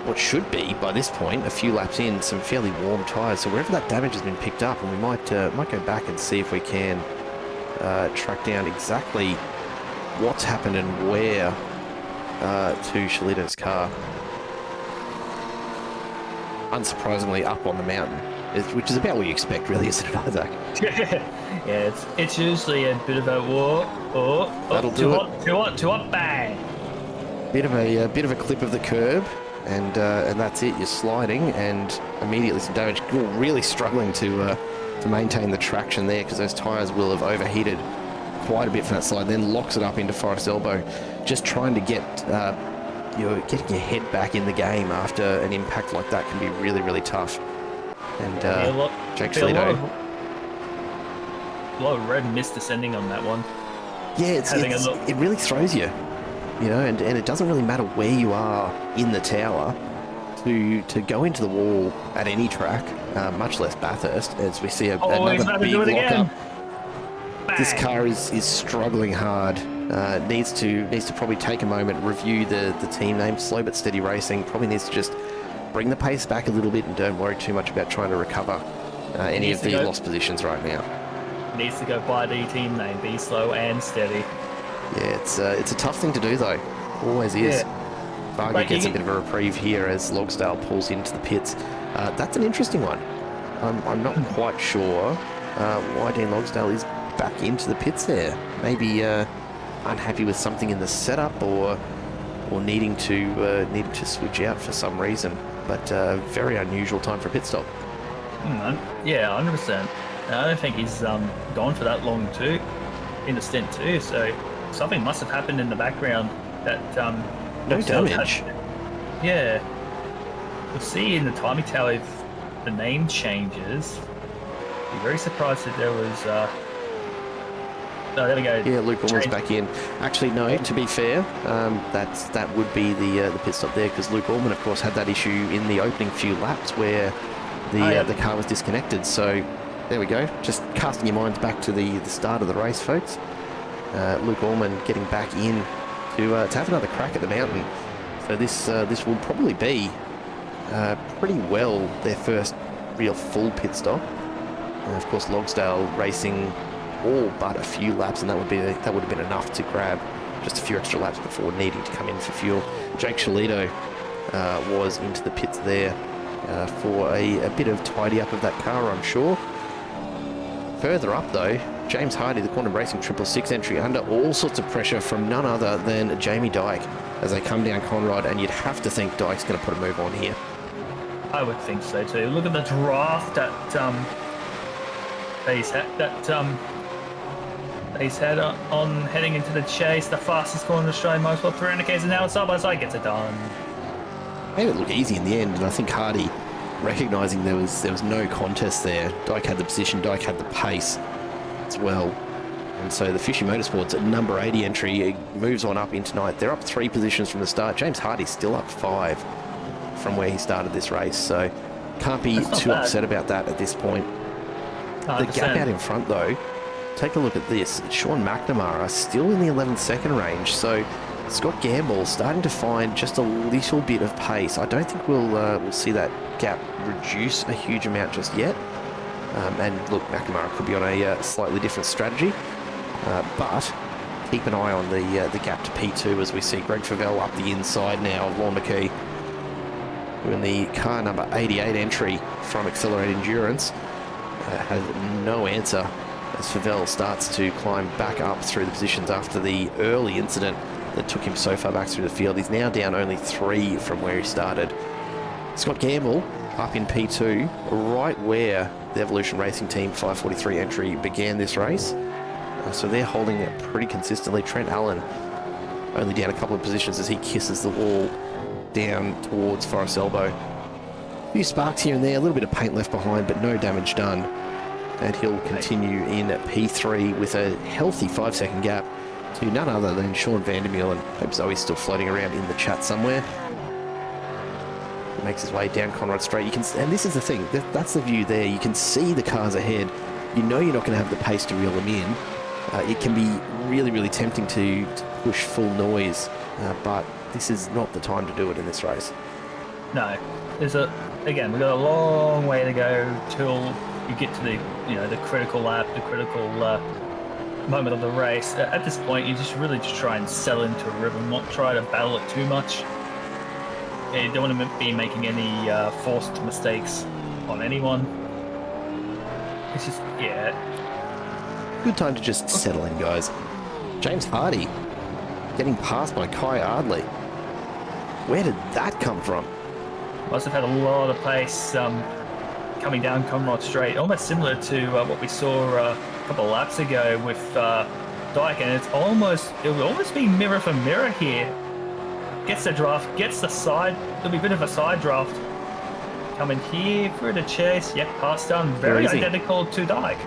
what should be, by this point, a few laps in, some fairly warm tyres. So wherever that damage has been picked up, and we might go back and see if we can track down exactly what's happened and where to Shalito's car. Unsurprisingly, up on the mountain, which is about what you expect, really, isn't it, Isaac? Yeah, it's usually a bit of a That'll do it. To what, bang! Bit of a clip of the curb, and that's it. You're sliding, and immediately some damage. You're really struggling to maintain the traction there because those tyres will have overheated quite a bit from that side, then locks it up into Forest Elbow, just trying to get getting your head back in the game after an impact like that can be really, really tough. And Jake Slido. A lot of red mist descending on that one. Yeah, it really throws you, and it doesn't really matter where you are in the tower to go into the wall at any track, much less Bathurst, as we see another big lock-up. This car is struggling hard. Needs to probably take a moment, review the team name. Slow but Steady Racing probably needs to just bring the pace back a little bit and don't worry too much about trying to recover any of the lost positions right now. Needs to go by the team name, be slow and steady. Yeah, it's a tough thing to do though. Always is. Yeah. Varga gets a bit of a reprieve here as Logsdale pulls into the pits. That's an interesting one. I'm not quite sure why Dean Logsdale is back into the pits there. Maybe unhappy with something in the setup or needing to switch out for some reason. But very unusual time for a pit stop. Yeah, 100%. I don't think he's gone for that long too, in the stint too. So something must have happened in the background that no damage. Yeah, we'll see in the timing tower if the name changes. Be very surprised if there was. Oh, there we go. Yeah, Luke Orman's back in. Actually, no. To be fair, that would be the pit stop there because Luke Orman, of course, had that issue in the opening few laps where the car was disconnected. So. There we go. Just casting your minds back to the start of the race, folks. Luke Orman getting back in to have another crack at the mountain. So this will probably be pretty well their first real full pit stop. And of course, Logsdale racing all but a few laps, and that would have been enough to grab just a few extra laps before needing to come in for fuel. Jake Shalito was into the pits there for a bit of tidy up of that car, I'm sure. Further up though, James Hardy, the Quantum Racing 666 entry, under all sorts of pressure from none other than Jamie Dyke as they come down Conrod, and you'd have to think Dyke's going to put a move on here. I would think so too. Look at the draft that he's had on heading into the chase. The fastest corner in Australian motorsport, 300 k's an hour, side by side, gets it done. Made it look easy in the end, and I think Hardy, recognising there was no contest there. Dyke had the position, Dyke had the pace as well. And so the Fishy Motorsports at number 80 entry moves on up into ninth. They're up 3 positions from the start. James Hardy's still up 5 from where he started this race. So can't be too upset about that at this point. 100%. The gap out in front though, take a look at this. Sean McNamara still in the 11th second range. So Scott Gamble starting to find just a little bit of pace. I don't think we'll see that gap reduce a huge amount just yet. And look, McNamara could be on a slightly different strategy. But keep an eye on the gap to P2 as we see Greg Favell up the inside now of Lorne McKee, who in the car number 88 entry from Accelerate Endurance has no answer as Favell starts to climb back up through the positions after the early incident that took him so far back through the field. He's now down only 3 from where he started. Scott Gamble up in P2, right where the Evolution Racing Team 543 entry began this race. So they're holding it pretty consistently. Trent Allen only down a couple of positions as he kisses the wall down towards Forest Elbow. A few sparks here and there, a little bit of paint left behind, but no damage done. And he'll continue in P3 with a healthy 5-second gap to none other than Sean Vandermeulen. I hope Zoe's still floating around in the chat somewhere. He makes his way down Conrad Straight. You can, and this is the thing, that's the view there. You can see the cars ahead. You know you're not going to have the pace to reel them in. It can be really, really tempting to push full noise, but this is not the time to do it in this race. No, again, we've got a long way to go till you get to the critical lap, the critical moment of the race. At this point, you just try and settle into a rhythm, not try to battle it too much. You don't want to be making any forced mistakes on anyone. It's just, good time to just settle in, guys. James Hardy getting passed by Kai Ardley. Where did that come from? Must have had a lot of pace coming down Conrod Straight, almost similar to what we saw a couple of laps ago with Dyke, and it will almost be mirror for mirror here. Gets the draft, gets the side. There'll be a bit of a side draft coming here through the chase. Yep, pass done. Very identical to Dyke.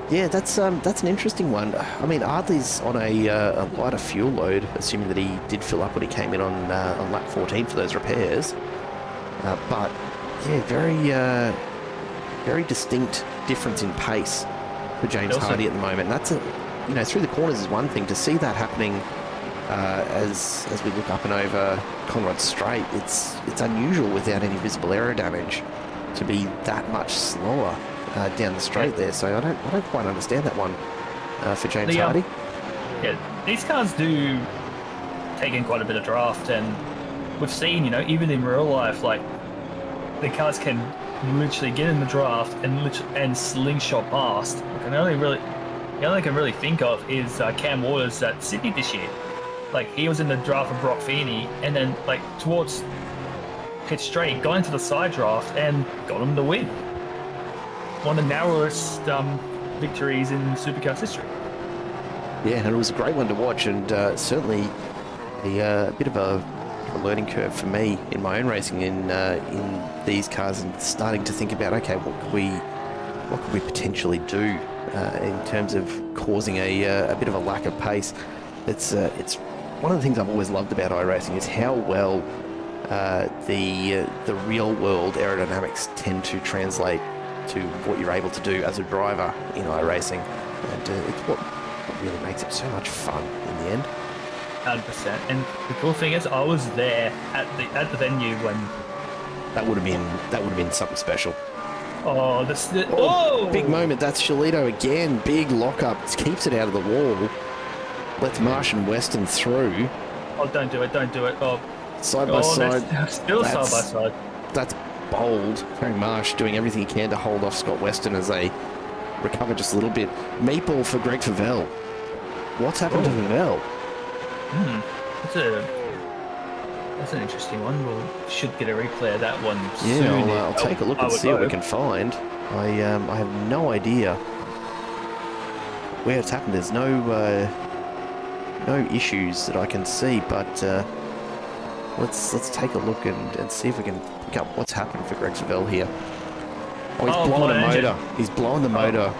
Yeah, that's an interesting one. I mean, Ardley's on a lighter fuel load, assuming that he did fill up when he came in on lap 14 for those repairs. But yeah, very distinct difference in pace for James Hardy at the moment. And that's through the corners is one thing. To see that happening as we look up and over Conrad Straight, it's unusual without any visible aero damage to be that much slower down the straight there. So I don't quite understand that one for James Hardy. Yeah, these cars do take in quite a bit of draft, and we've seen, even in real life, like the cars can literally get in the draft and slingshot past. The only I can really think of is Cam Waters at Sydney this year. Like, he was in the draft with Brock Feeney, and then like towards pit straight, got into the side draft and got him the win. One of the narrowest victories in Supercars history. Yeah, and it was a great one to watch, and certainly a bit of a learning curve for me in my own racing in these cars, and starting to think about, okay, what could we potentially do in terms of causing a bit of a lack of pace. It's one of the things I've always loved about iRacing is how well the real world aerodynamics tend to translate to what you're able to do as a driver in iRacing, and it's what really makes it so much fun in the end. 100%. And the cool thing is, I was there at the venue when that would have been something special. Big moment. That's Shalito again. Big lockup. Keeps it out of the wall. Lets Marsh and Weston through. Oh, don't do it. Oh, side by side. Still side by side. That's bold. Harry Marsh doing everything he can to hold off Scott Weston as they recover just a little bit. Meatball for Greg Favell. What's happened to Favell? That's an interesting one. We should get a replay of that one soon. Yeah, I'll take a look and see what we can find. I have no idea where it's happened. There's no issues that I can see, but let's take a look and see if we can pick up what's happened for Greg Savell here. Oh, he's blowing a motor. He's blowing the motor,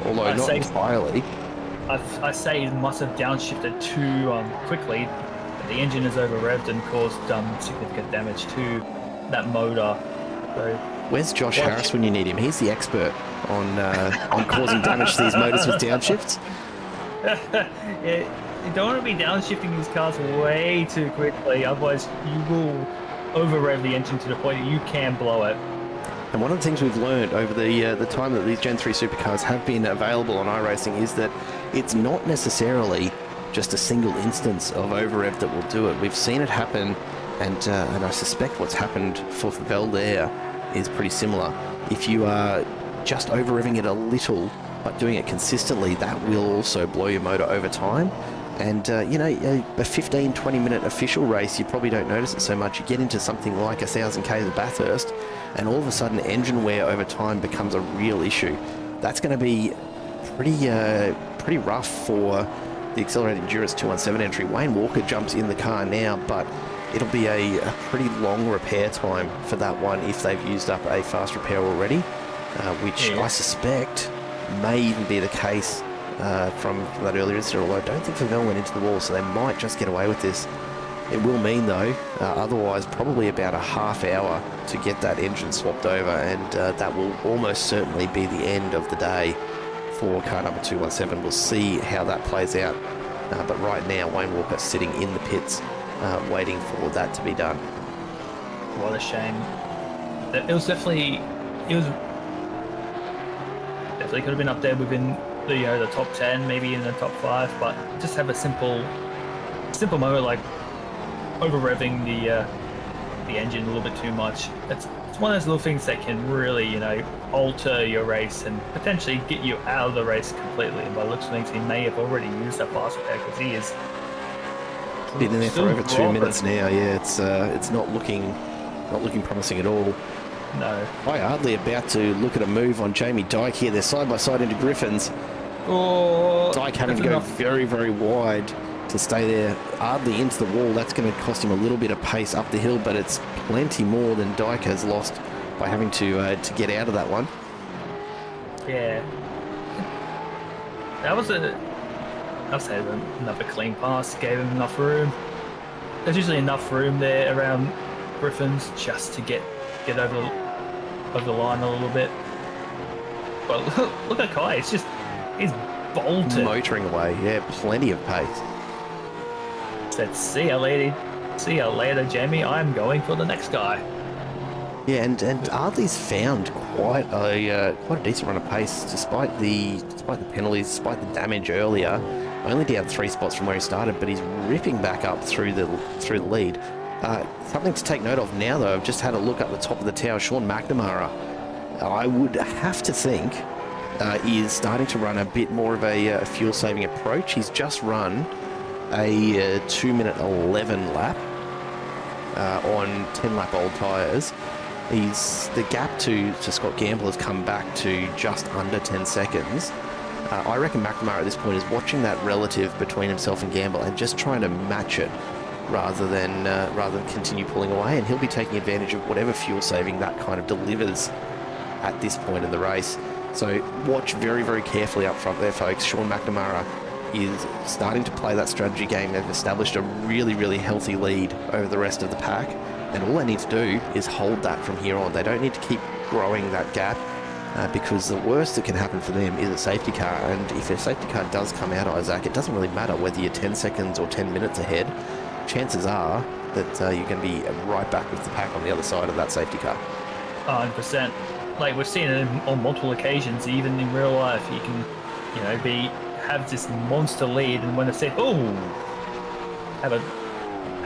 although not entirely. I say he must have downshifted too quickly. The engine is over revved and caused significant damage to that motor. So, where's Josh Harris when you need him? He's the expert on causing damage to these motors with downshifts. Yeah, you don't want to be downshifting these cars way too quickly, otherwise you will over rev the engine to the point that you can blow it. And one of the things we've learned over the time that these Gen 3 supercars have been available on iRacing is that it's not necessarily just a single instance of over-rev that will do it. We've seen it happen, and I suspect what's happened for Favell there is pretty similar. If you are just over-revving it a little, but doing it consistently, that will also blow your motor over time. And, a 15, 20-minute official race, you probably don't notice it so much. You get into something like 1,000 Ks at Bathurst, and all of a sudden engine wear over time becomes a real issue. That's going to be pretty rough for the Accelerated Endurance 217 entry. Wayne Walker jumps in the car now, but it'll be a pretty long repair time for that one if they've used up a fast repair already, which I suspect may even be the case from that earlier incident, although I don't think Favell went into the wall, so they might just get away with this. It will mean, though, otherwise probably about a half hour to get that engine swapped over, and that will almost certainly be the end of the day for car number 217. We'll see how that plays out, but right now Wayne Walker sitting in the pits waiting for that to be done. What a shame. It definitely could have been up there within the top 10, maybe in the top 5, but just have a simple moment like over revving the engine a little bit too much. It's one of those little things that can really alter your race and potentially get you out of the race completely. And by the looks of things, he may have already used that fast repair because he is been in there for over 2 minutes now. Yeah, it's not looking promising at all. No. Hi, hardly about to look at a move on Jamie Dyke here. They're side by side into Griffins. Oh, Dyke having to go very, very wide to stay there, hardly into the wall. That's going to cost him a little bit of pace up the hill, but it's plenty more than Dyke has lost by having to get out of that one. Yeah. That was I'll say another clean pass, gave him enough room. There's usually enough room there around Griffins just to get over the line a little bit. But look at Kai, he's bolted. Motoring away, yeah, plenty of pace. Said, see ya later, Jamie, I'm going for the next guy. Yeah, and Ardley's found quite a decent run of pace despite the penalties, despite the damage earlier. Only down 3 spots from where he started, but he's ripping back up through the lead. Something to take note of now, though. I've just had a look up the top of the tower. Sean McNamara, I would have to think, is starting to run a bit more of a fuel-saving approach. He's just run a 2-minute 11 lap on 10-lap old tyres. The gap to Scott Gamble has come back to just under 10 seconds. I reckon McNamara at this point is watching that relative between himself and Gamble and just trying to match it rather than continue pulling away. And he'll be taking advantage of whatever fuel saving that kind of delivers at this point in the race. So watch very, very carefully up front there, folks. Sean McNamara is starting to play that strategy game. They've established a really, really healthy lead over the rest of the pack. And all they need to do is hold that from here on. They don't need to keep growing that gap because the worst that can happen for them is a safety car. And if a safety car does come out, Isaac, it doesn't really matter whether you're 10 seconds or 10 minutes ahead. Chances are that you're going to be right back with the pack on the other side of that safety car. 100%. Like we've seen it on multiple occasions, even in real life, you can, have this monster lead, and when it's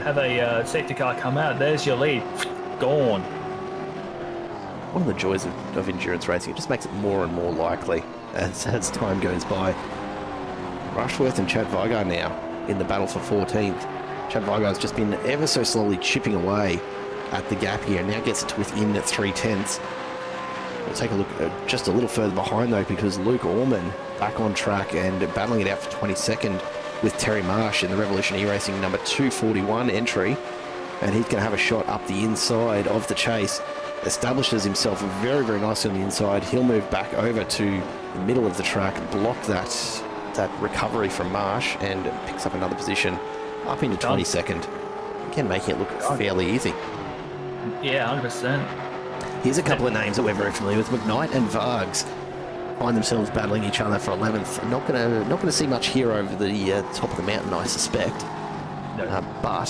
have a safety car come out, there's your lead, gone. One of the joys of endurance racing, it just makes it more and more likely as time goes by. Rushworth and Chad Vigard now in the battle for 14th. Chad Vigard's just been ever so slowly chipping away at the gap here, and now gets it to within 3/10. We'll take a look just a little further behind though, because Luke Orman back on track and battling it out for 22nd with Terry Marsh in the Revolution E-Racing number 241 entry, and he's going to have a shot up the inside of the chase. Establishes himself very, very nicely on the inside. He'll move back over to the middle of the track, block that recovery from Marsh, and picks up another position up into 22nd. Again, making it look fairly easy. Yeah, 100%. Here's a couple of names that we're very familiar with. McKnight and Vargs find themselves battling each other for 11th. Not gonna see much here over the top of the mountain, I suspect. No. But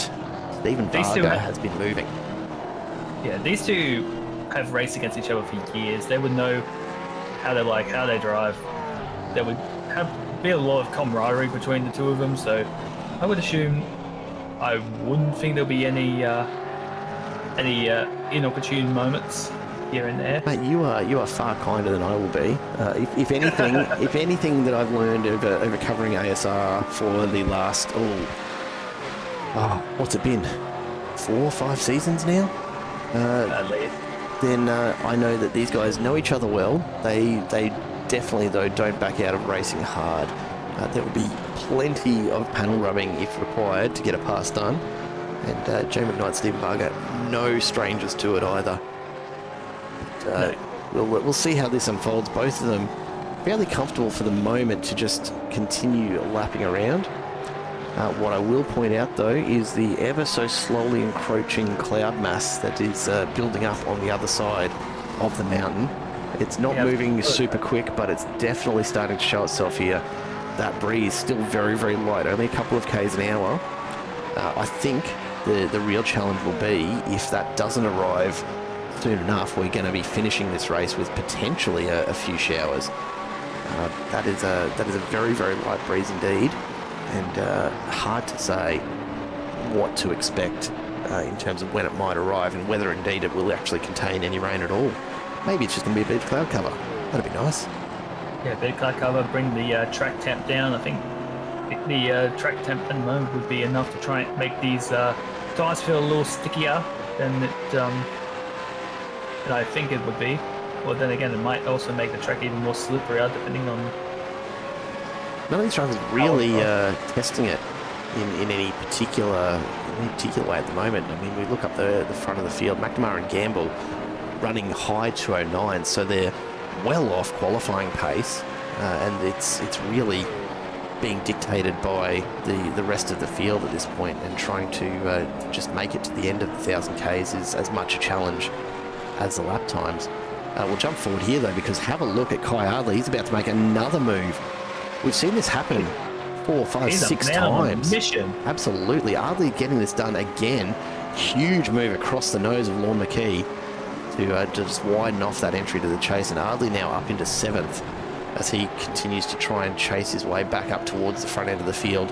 Stephen Varga has been moving. Yeah, these two have raced against each other for years. They would know how they like, how they drive. There would be a lot of camaraderie between the two of them. So I would assume, I wouldn't think there'll be any inopportune moments here and there. Mate, you are far kinder than I will be. If anything, if anything that I've learned over covering ASR for the last what's it been, 4 or 5 seasons now? Then I know that these guys know each other well. They definitely though don't back out of racing hard. There will be plenty of panel rubbing if required to get a pass done. And Joe McKnight, Stephen Varga, no strangers to it either. But, we'll see how this unfolds. Both of them fairly comfortable for the moment to just continue lapping around. What I will point out though is the ever so slowly encroaching cloud mass that is building up on the other side of the mountain. It's not moving super quick, but it's definitely starting to show itself here. That breeze still very, very light, only a couple of k's an hour. I think the real challenge will be if that doesn't arrive soon enough. We're going to be finishing this race with potentially a few showers. That is a very, very light breeze indeed, and hard to say what to expect in terms of when it might arrive and whether indeed it will actually contain any rain at all. Maybe it's just going to be a bit of cloud cover. That'd be nice. Yeah, a bit of cloud cover, bring the track temp down. I think the track temp at the moment would be enough to try and make these tyres feel a little stickier than I think it would be. Well, then again, it might also make the track even more slipperier, depending on none of these drivers really testing it in any particular way at the moment. I mean, we look up the front of the field. McNamara and Gamble running high 209, so they're well off qualifying pace, and it's really being dictated by the rest of the field at this point, and trying to just make it to the end of the 1,000 Ks is as much a challenge as the lap times. We'll jump forward here though, because have a look at Kai Ardley. He's about to make another move. We've seen this happen 4, 5, 6 times. Absolutely. Ardley getting this done again. Huge move across the nose of Lorne McKee to just widen off that entry to the chase, and Ardley now up into 7th as he continues to try and chase his way back up towards the front end of the field.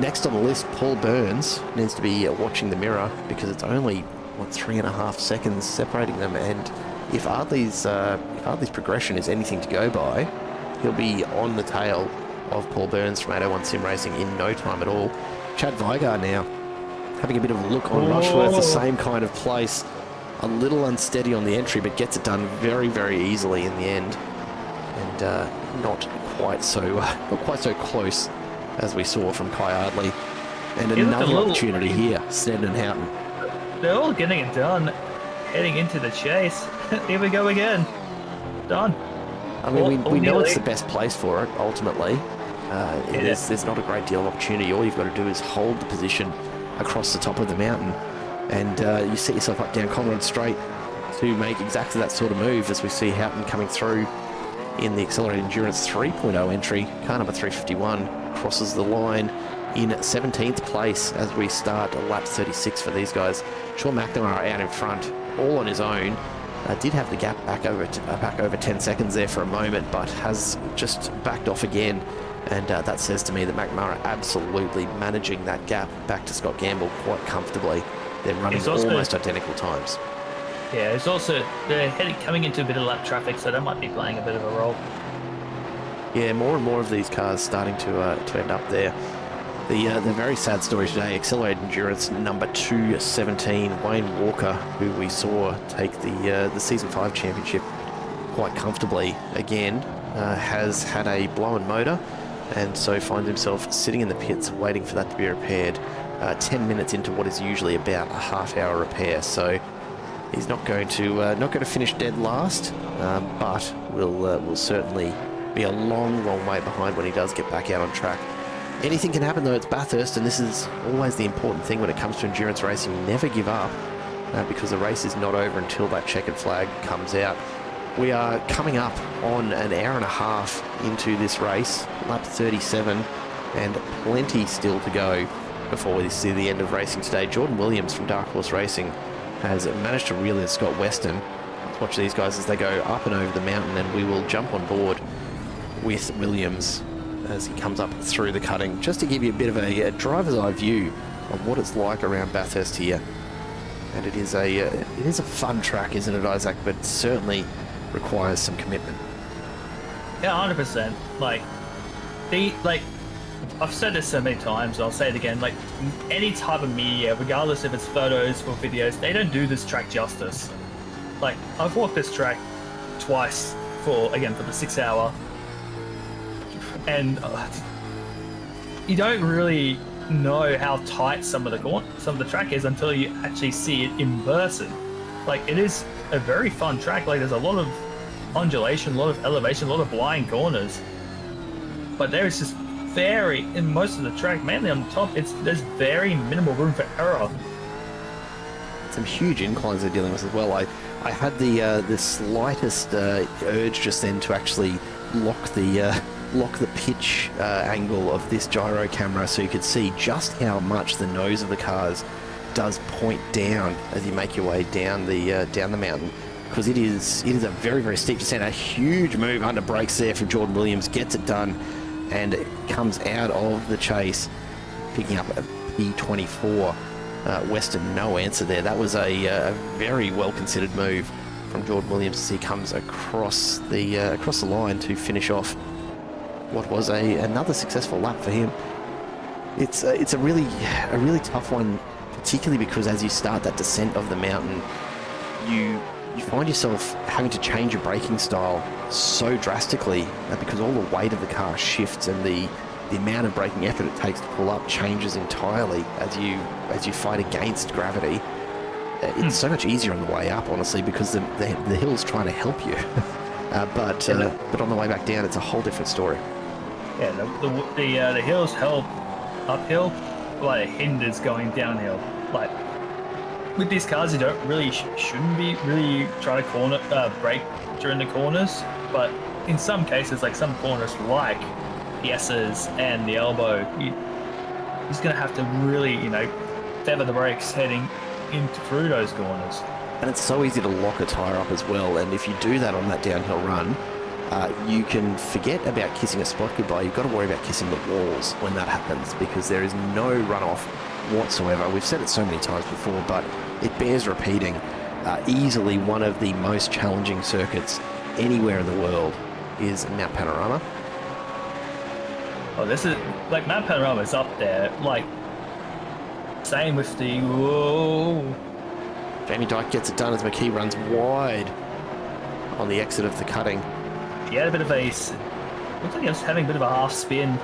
Next on the list, Paul Burns needs to be watching the mirror, because it's only 3.5 seconds separating them, and if Ardley's progression is anything to go by, he'll be on the tail of Paul Burns from 801 Sim Racing in no time at all. Chad Vigar now having a bit of a look on Rushworth, the same kind of place. A little unsteady on the entry, but gets it done very, very easily in the end, and not quite so close as we saw from Kai Ardley. And another opportunity here, Snedden and Houghton. They're all getting it done, heading into the chase. Here we go again. Done. I mean, we know it's the best place for it, ultimately. There's not a great deal of opportunity. All you've got to do is hold the position across the top of the mountain, and you set yourself up down Conrad Straight to make exactly that sort of move, as we see Houghton coming through in the Accelerated Endurance 3.0 entry. Car number 351 crosses the line in 17th place as we start lap 36 for these guys. Sean McNamara out in front, all on his own. Did have the gap back over 10 seconds there for a moment, but has just backed off again. And that says to me that McNamara absolutely managing that gap back to Scott Gamble quite comfortably. They're running almost identical times. Yeah, it's also, they're coming into a bit of lap traffic, so that might be playing a bit of a role. Yeah, more and more of these cars starting to end up there. The very sad story today, Accelerated Endurance number 217, Wayne Walker, who we saw take the Season 5 Championship quite comfortably again, has had a blown motor, and so finds himself sitting in the pits waiting for that to be repaired 10 minutes into what is usually about a half-hour repair. So he's not going to finish dead last, but will certainly be a long way behind when he does get back out on track. Anything can happen though. It's Bathurst, and this is always the important thing when it comes to endurance racing. You never give up, because the race is not over until that checkered flag comes out. We are coming up on an hour and a half into this race, lap 37, and plenty still to go before we see the end of racing today. Jordan Williams from Dark Horse Racing has managed to reel in Scott Weston. Let's watch these guys as they go up and over the mountain, and we will jump on board with Williams as he comes up through the cutting, just to give you a bit of a driver's eye view of what it's like around Bathurst here. And it is a fun track, isn't it, Isaac? But it certainly requires some commitment. Yeah, 100%. I've said this so many times, I'll say it again, like, any type of media, regardless if it's photos or videos, they don't do this track justice. Like, I've walked this track twice for the 6 hour, and you don't really know how tight some of the track is until you actually see it in person. Like, it is a very fun track. Like, there's a lot of undulation, a lot of elevation, a lot of blind corners, but there is just in most of the track, mainly on the top, there's very minimal room for error. Some huge inclines they're dealing with as well. I had the slightest urge just then to actually lock the pitch angle of this gyro camera, so you could see just how much the nose of the cars does point down as you make your way down the mountain, because it is a very, very steep descent. A huge move under brakes there from Jordan Williams, gets it done, and it comes out of the chase, picking up a P24. Western, no answer there. That was a very well considered move from Jordan Williams as he comes across the line to finish off what was another successful lap for him. It's a really tough one, particularly because as you start that descent of the mountain, you you find yourself having to change your braking style so drastically because all the weight of the car shifts and the amount of braking effort it takes to pull up changes entirely as you fight against gravity. It's so much easier on the way up, honestly, because the hill's trying to help you. But on the way back down, it's a whole different story. Yeah, the hills help uphill, but it hinders going downhill. Like with these cars, you don't really shouldn't be really trying to brake during the corners. But in some cases, like some corners, like the S's and the elbow, he's going to have to really, feather the brakes heading through those corners. And it's so easy to lock a tyre up as well, and if you do that on that downhill run, you can forget about kissing a spot goodbye. You've got to worry about kissing the walls when that happens, because there is no runoff whatsoever. We've said it so many times before, but it bears repeating. Easily one of the most challenging circuits anywhere in the world is Mount Panorama. Oh, this is, like, Mount Panorama is up there, like, same with the, whoa. Jamie Dyke gets it done as McKee runs wide on the exit of the cutting. He had a bit of looks like he was having a bit of a half spin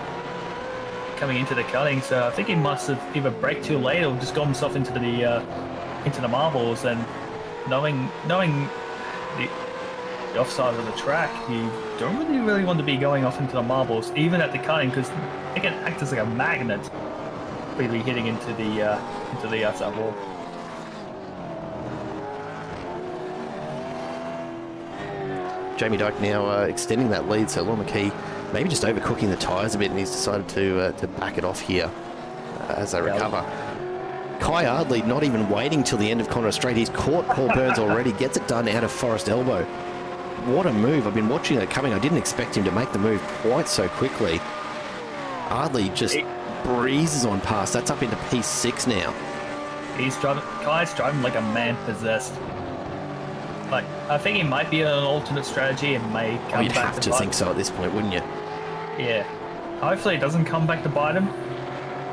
coming into the cutting, so I think he must have either braked too late or just got himself into the marbles. And knowing the offside of the track, you don't really want to be going off into the marbles, even at the cutting, because it can act as like a magnet, really hitting into the outside wall. Jamie Dyke now extending that lead, so Lon McKee maybe just overcooking the tyres a bit, and he's decided to back it off here as they recover. Kai Ardley not even waiting till the end of Conroe Straight. He's caught Paul Burns already, gets it done out of Forest Elbow. What a move. I've been watching it coming. I didn't expect him to make the move quite so quickly. Ardley just breezes on past. That's up into P6 now. Kai's driving like a man possessed. Like, I think he might be an alternate strategy and may come back. You'd have to think so at this point, wouldn't you? Yeah. Hopefully it doesn't come back to bite him.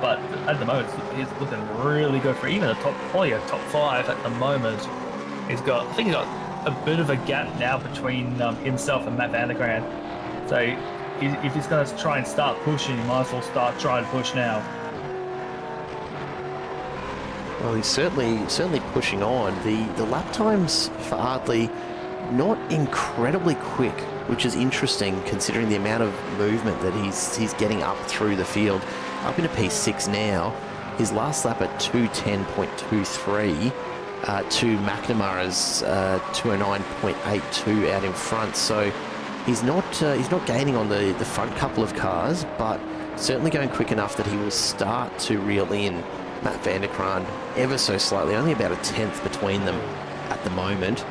But at the moment, he's looking really good for even probably a top 5 at the moment. I think he's got a bit of a gap now between himself and Matt Vandergraan. So if he's going to try and start pushing, he might as well start trying to push now. Well, he's certainly pushing on. The lap times for Ardley not incredibly quick, which is interesting considering the amount of movement that he's getting up through the field. Up into P6 now. His last lap at 2:10.23 to McNamara's 2:09.82 out in front. So he's not gaining on the front couple of cars, but certainly going quick enough that he will start to reel in Matt Vanderkraan ever so slightly, only about a tenth between them at the moment.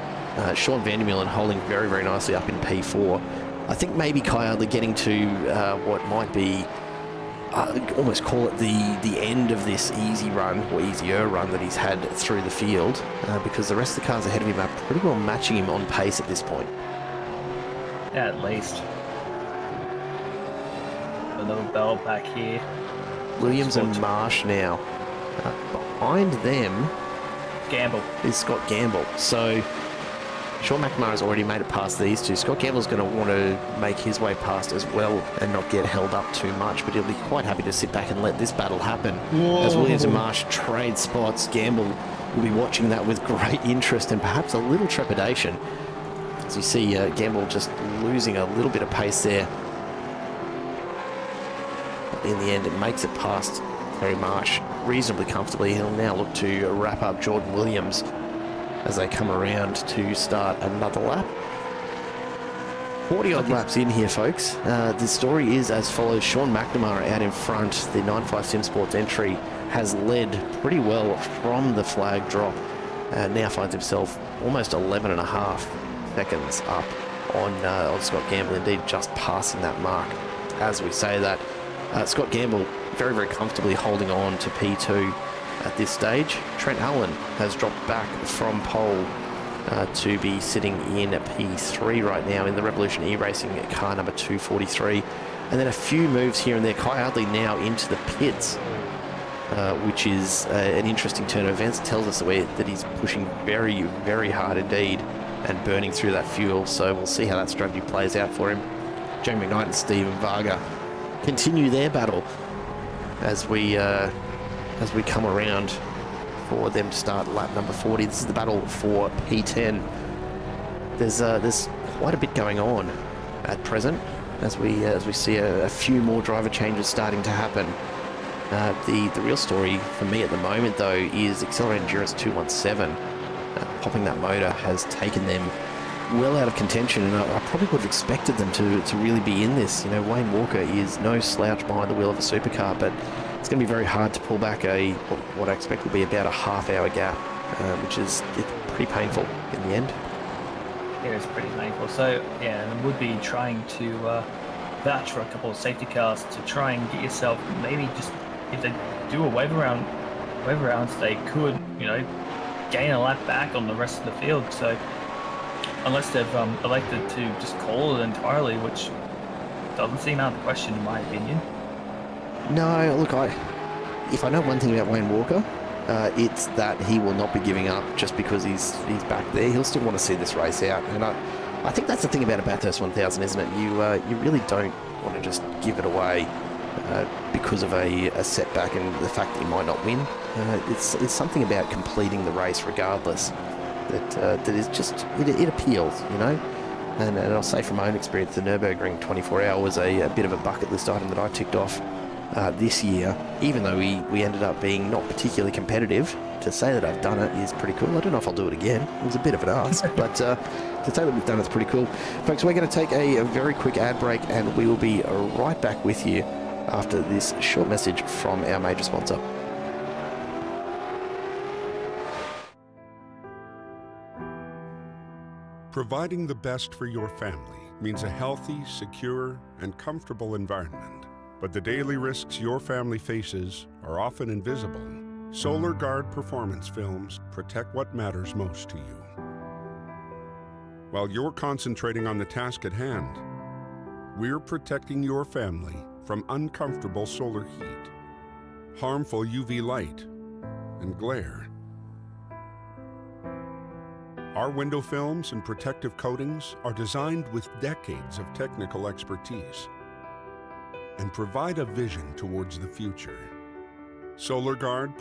Sean Vandermeulen holding very, very nicely up in P4. I think maybe Kai Ardley getting to what might be, almost call it the end of this easy run, or easier run that he's had through the field, because the rest of the cars ahead of him are pretty well matching him on pace at this point. At least. A little bell back here. Williams and Marsh now. Behind them Gamble is Scott Gamble. So Sean McNamara's already made it past these two. Scott Gamble's going to want to make his way past as well and not get held up too much, but he'll be quite happy to sit back and let this battle happen. Whoa. As Williams and Marsh trade spots, Gamble will be watching that with great interest and perhaps a little trepidation. As you see, Gamble just losing a little bit of pace there. But in the end, it makes it past Terry Marsh reasonably comfortably. He'll now look to wrap up Jordan Williams as they come around to start another lap. 40 odd laps in here, folks. The story is as follows. Sean McNamara out in front. The 95 Sim Sports entry has led pretty well from the flag drop. Now finds himself almost 11.5 seconds up on Scott Gamble, indeed just passing that mark as we say that. Scott Gamble very, very comfortably holding on to P2 at this stage. Trent Allen has dropped back from pole to be sitting in P3 right now in the Revolution E-Racing car number 243. And then a few moves here and there. Kai Ardley now into the pits, which is an interesting turn of events. It tells us that he's pushing very, very hard indeed and burning through that fuel. So we'll see how that strategy plays out for him. Jamie McKnight and Stephen Varga continue their battle as we come around for them to start lap number 40. This is the battle for P10. There's quite a bit going on at present as we see a few more driver changes starting to happen. The real story for me at the moment, though, is ASR Endurance 217. Popping that motor has taken them well out of contention, and I probably would have expected them to really be in this. You know, Wayne Walker is no slouch behind the wheel of a supercar, but it's going to be very hard to pull back what I expect will be about a half-hour gap, which is pretty painful in the end. Yeah, it's pretty painful. So, yeah, and would be trying to vouch for a couple of safety cars to try and get yourself, maybe just, if they do a wave rounds, they could, you know, gain a lap back on the rest of the field. So, unless they've elected to just call it entirely, which doesn't seem out of the question in my opinion. No, look, if I know one thing about Wayne Walker, it's that he will not be giving up just because he's back there. He'll still want to see this race out, and I think that's the thing about a Bathurst 1000, isn't it? You really don't want to just give it away because of a setback and the fact that you might not win. It's something about completing the race regardless that is just, it appeals, you know. And I'll say from my own experience, the Nürburgring 24 hour was a bit of a bucket list item that I ticked off this year, even though we ended up being not particularly competitive. To say that I've done it is pretty cool. I don't know if I'll do it again. It was a bit of an ask, but to say that we've done it's pretty cool. Folks, we're going to take a very quick ad break, and we will be right back with you after this short message from our major sponsor. Providing the best for your family means a healthy, secure, and comfortable environment. But the daily risks your family faces are often invisible. Solar Guard performance films protect what matters most to you. While you're concentrating on the task at hand, we're protecting your family from uncomfortable solar heat, harmful UV light, and glare. Our window films and protective coatings are designed with decades of technical expertise and provide a vision towards the future. Solar Guard